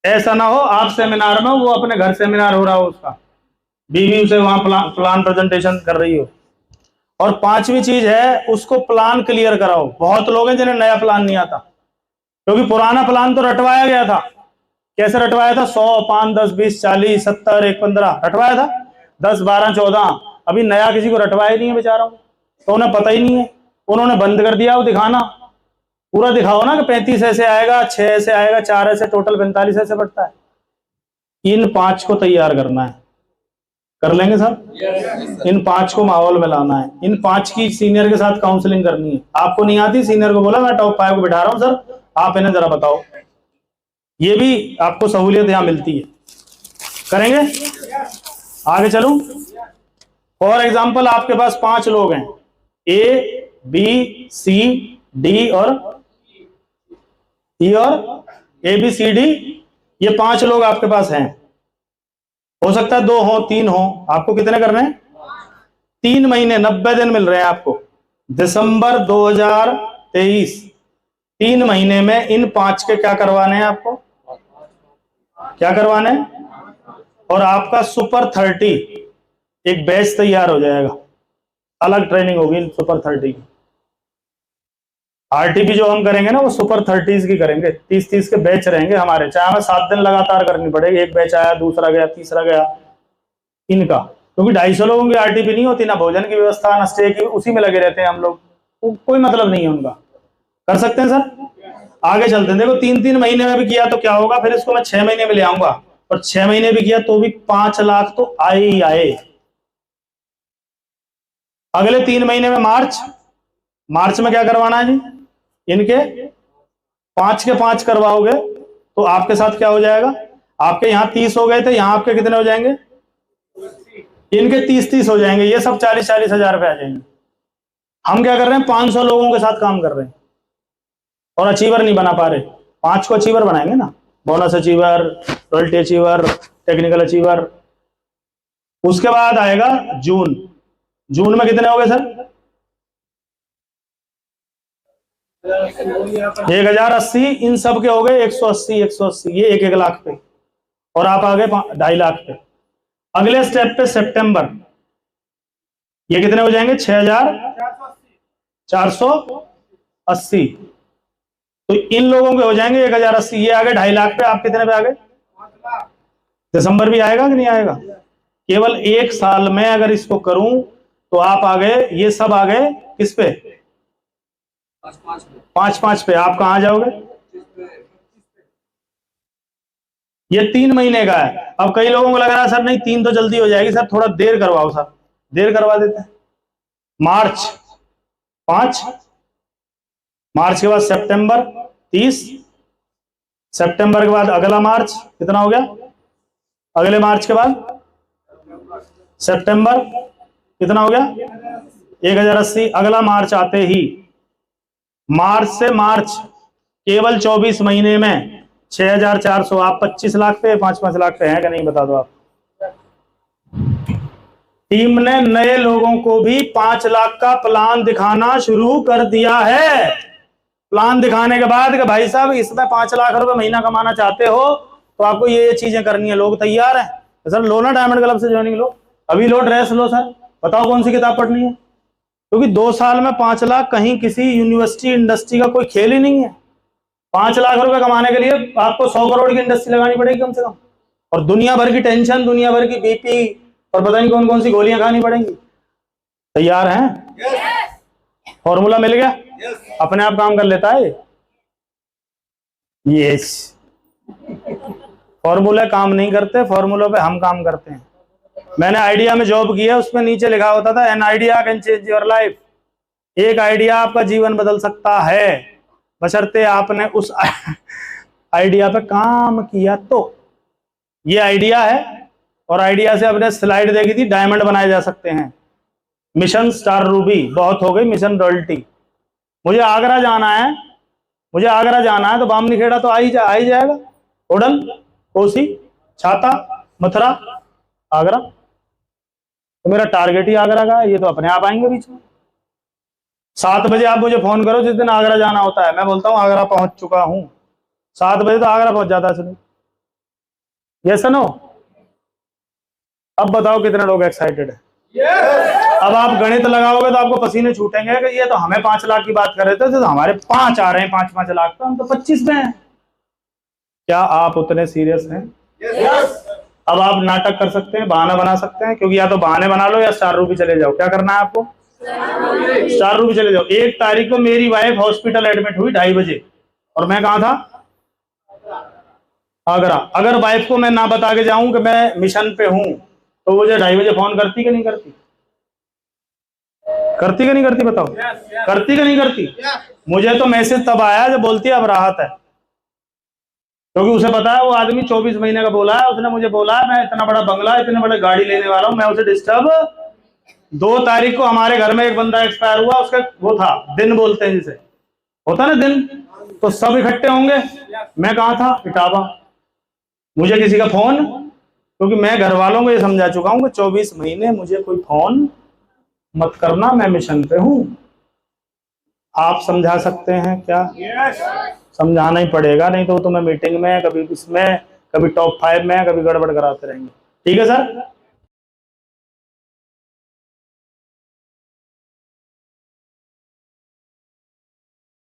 ऐसा ना हो आप सेमिनार में, वो अपने घर सेमिनार हो रहा हो, उसका बीवी उसे वहां प्लान प्रेजेंटेशन कर रही हो। और 5वीं चीज है, उसको प्लान क्लियर कराओ। बहुत लोग हैं जिन्हें नया प्लान नहीं आता, क्योंकि पुराना प्लान तो रटवाया गया था। कैसे रटवाया था? 100, 5, 10, 20, 40, 70, 1, 15 रटवाया था। 10, 12, 14। अभी नया किसी को रटवाया नहीं है बेचारों को, तो उन्हें पता ही नहीं है। उन्होंने बंद कर दिया वो दिखाना। पूरा दिखाओ ना कि 35 ऐसे आएगा, 6 ऐसे आएगा, 4 ऐसे, टोटल 45 ऐसे बढ़ता है। इन 5 को तैयार करना है। कर लेंगे सर? इन 5 को माहौल में लाना है। इन 5 की सीनियर के साथ काउंसलिंग करनी है। आपको नहीं आती, सीनियर को बोला मैं टॉप 5 को बिठा रहा हूं सर, आप इन्हें जरा बताओ। ये भी आपको सहूलियत यहां मिलती है। करेंगे? आगे चलूं? फॉर एग्जाम्पल आपके पास 5 लोग हैं, ए, बी, सी, डी और ई और ए, बी, सी, डी। ये 5 लोग आपके पास हैं। हो सकता है 2 हो, 3 हो। आपको कितने करने हैं? 3 महीने 90 दिन मिल रहे हैं आपको। दिसंबर 2023 3 महीने में इन 5 के क्या करवाने हैं आपको? क्या करवाने हैं? और आपका सुपर 30 एक बैच तैयार हो जाएगा। अलग ट्रेनिंग होगी इन सुपर 30 की। आरटीपी जो हम करेंगे ना वो सुपर 30s की करेंगे। 30 के बैच रहेंगे हमारे, चाहे हमें 7 दिन लगातार करनी पड़ेगी। एक बैच आया, दूसरा गया, तीसरा गया इनका। क्योंकि 250 लोगों की आरटीपी नहीं होती, ना भोजन की व्यवस्था, ना स्टे की, उसी में लगे रहते हैं हम लोग। कोई मतलब नहीं है उनका। कर सकते हैं सर? आगे चलते हैं। देखो 3-3 महीने में भी किया तो क्या होगा, फिर इसको मैं 6 महीने में ले आऊंगा, और 6 महीने भी किया तो भी 5 लाख तो आए ही आए। अगले 3 महीने में मार्च में क्या करवाना है जी? इनके 5 के 5 करवाओगे तो आपके साथ क्या हो जाएगा? आपके यहां 30 हो गए थे, यहां आपके कितने हो जाएंगे? इनके 30-30 हो जाएंगे। ये सब 40-40 हजार रुपए आ जाएंगे। हम क्या कर रहे हैं? 500 लोगों के साथ काम कर रहे हैं और अचीवर नहीं बना पा रहे। 5 को अचीवर बनाएंगे ना, bonus achiever, royalty achiever, technical achiever. उसके बाद आएगा जून में कितने हो गए सर? 1080। इन सब के हो गए 180। ये 1-1 लाख पे, और आप आ गए 2.5 लाख पे। अगले स्टेप पे सितंबर, ये कितने हो जाएंगे? 6480। तो इन लोगों के हो जाएंगे 1080। ये आ गए 2.5 लाख पे। आप कितने पे आ गए? दिसंबर भी आएगा कि नहीं आएगा? केवल 1 साल में अगर इसको करूं तो आप आ गए, ये सब आ गए किस पे? 5-5 पे। आप कहां जाओगे? ये 3 महीने का है। अब कई लोगों को लग रहा है सर नहीं 3 तो जल्दी हो जाएगी सर, थोड़ा देर करवाओ सर। देर करवा देते हैं। मार्च 5, मार्च के बाद सितंबर 30, सितंबर के बाद अगला मार्च कितना हो गया? अगले मार्च के बाद सितंबर कितना हो गया? 1080। अगला मार्च आते ही, मार्च से मार्च केवल 24 महीने में 6,400। आप 25 लाख पे 5-5 लाख पे हैं कि नहीं, बता दो आप। टीम ने नए लोगों को भी 5 लाख का प्लान दिखाना शुरू कर दिया है। प्लान दिखाने के बाद कि भाई साहब इसमें 5 लाख रुपए महीना कमाना चाहते हो तो आपको ये चीजें करनी है। लोग तैयार हैं तो सर लो ना डायमंड क्लब से ज्वाइनिंग लो, अभी लो, ड्रेस लो सर, बताओ कौन सी किताब पढ़नी है। क्योंकि 2 साल में 5 लाख कहीं किसी यूनिवर्सिटी इंडस्ट्री का कोई खेल ही नहीं है। 5 लाख रुपए कमाने के लिए आपको 100 करोड़ की इंडस्ट्री लगानी पड़ेगी कम से कम, और दुनिया भर की टेंशन, दुनिया भर की बीपी और पता नहीं कौन कौन सी गोलियां खानी पड़ेंगी। तैयार हैं? फॉर्मूला मिल गया? अपने आप काम कर लेता है। यस, फॉर्मूला काम नहीं करते, फॉर्मूलों पे हम काम करते हैं। मैंने आइडिया में जॉब की है, उसमें नीचे लिखा होता था an idea can change your life. एक आइडिया आपका जीवन बदल सकता है, बशर्ते आपने उस आइडिया पे काम किया तो। ये आइडिया है, और आइडिया से आपने स्लाइड देखी थी, डायमंड बनाए जा सकते हैं। मिशन स्टार रूबी, बहुत हो गई मिशन रॉयल्टी। मुझे आगरा जाना है, मुझे आगरा जाना है तो बामनी खेड़ा तो आ ही जाएगा। उड़न, कोसी, छाता, मथुरा, आगरा, तो मेरा टारगेट ही आगरा का है। ये तो अपने आप आएंगे बीच में। 7 बजे आप मुझे फोन करो जिस दिन आगरा जाना होता है, मैं बोलता हूँ आगरा पहुंच चुका हूं। 7 बजे तो आगरा पहुंच जाता है। सुनो, यस नो? अब बताओ कितने लोग एक्साइटेड है? अब आप गणित लगाओगे तो आपको पसीने छूटेंगे कि ये तो हमें 5 लाख की बात कर रहे थे तो हमारे 5 आ रहे हैं, 5-5 लाख तो हम तो 25 में हैं। क्या आप उतने सीरियस हैं? अब आप नाटक कर सकते हैं, बहाना बना सकते हैं, क्योंकि या तो बहाने बना लो या स्टार रूबी चले जाओ। क्या करना है आपको? स्टार रूबी चले जाओ। 1 तारीख को मेरी वाइफ हॉस्पिटल एडमिट हुई 2:30 बजे, और मैं कहां था? आगरा। अगर वाइफ को मैं ना बता के जाऊं कि मैं मिशन पे हूं तो मुझे 2:30 बजे फोन करती कि नहीं करती? करती कि नहीं करती? बताओ, करती कि नहीं करती? मुझे तो मैसेज तब आया जब बोलती है अब राहत है, क्योंकि उसे पता है वो आदमी 24 महीने का बोला है। उसने मुझे बोला है मैं इतना बड़ा बंगला, इतने बड़े गाड़ी लेने वाला हूं, मैं उसे डिस्टर्ब। 2 तारीख को हमारे घर में एक बंदा एक्सपायर हुआ, उसका वो था दिन, बोलते हैं जिसे, होता ना दिन, तो सब इकट्ठे होंगे। मैं कहा था? इटावा। मुझे किसी का फोन, क्योंकि मैं घर वालों को ये समझा चुका हूं कि 24 महीने मुझे कोई फोन मत करना, मैं मिशन पे हूं। आप समझा सकते हैं क्या? समझाना ही पड़ेगा, नहीं तो मैं मीटिंग में कभी इसमें, कभी टॉप 5 में, कभी गड़बड़ कराते रहेंगे। ठीक है सर?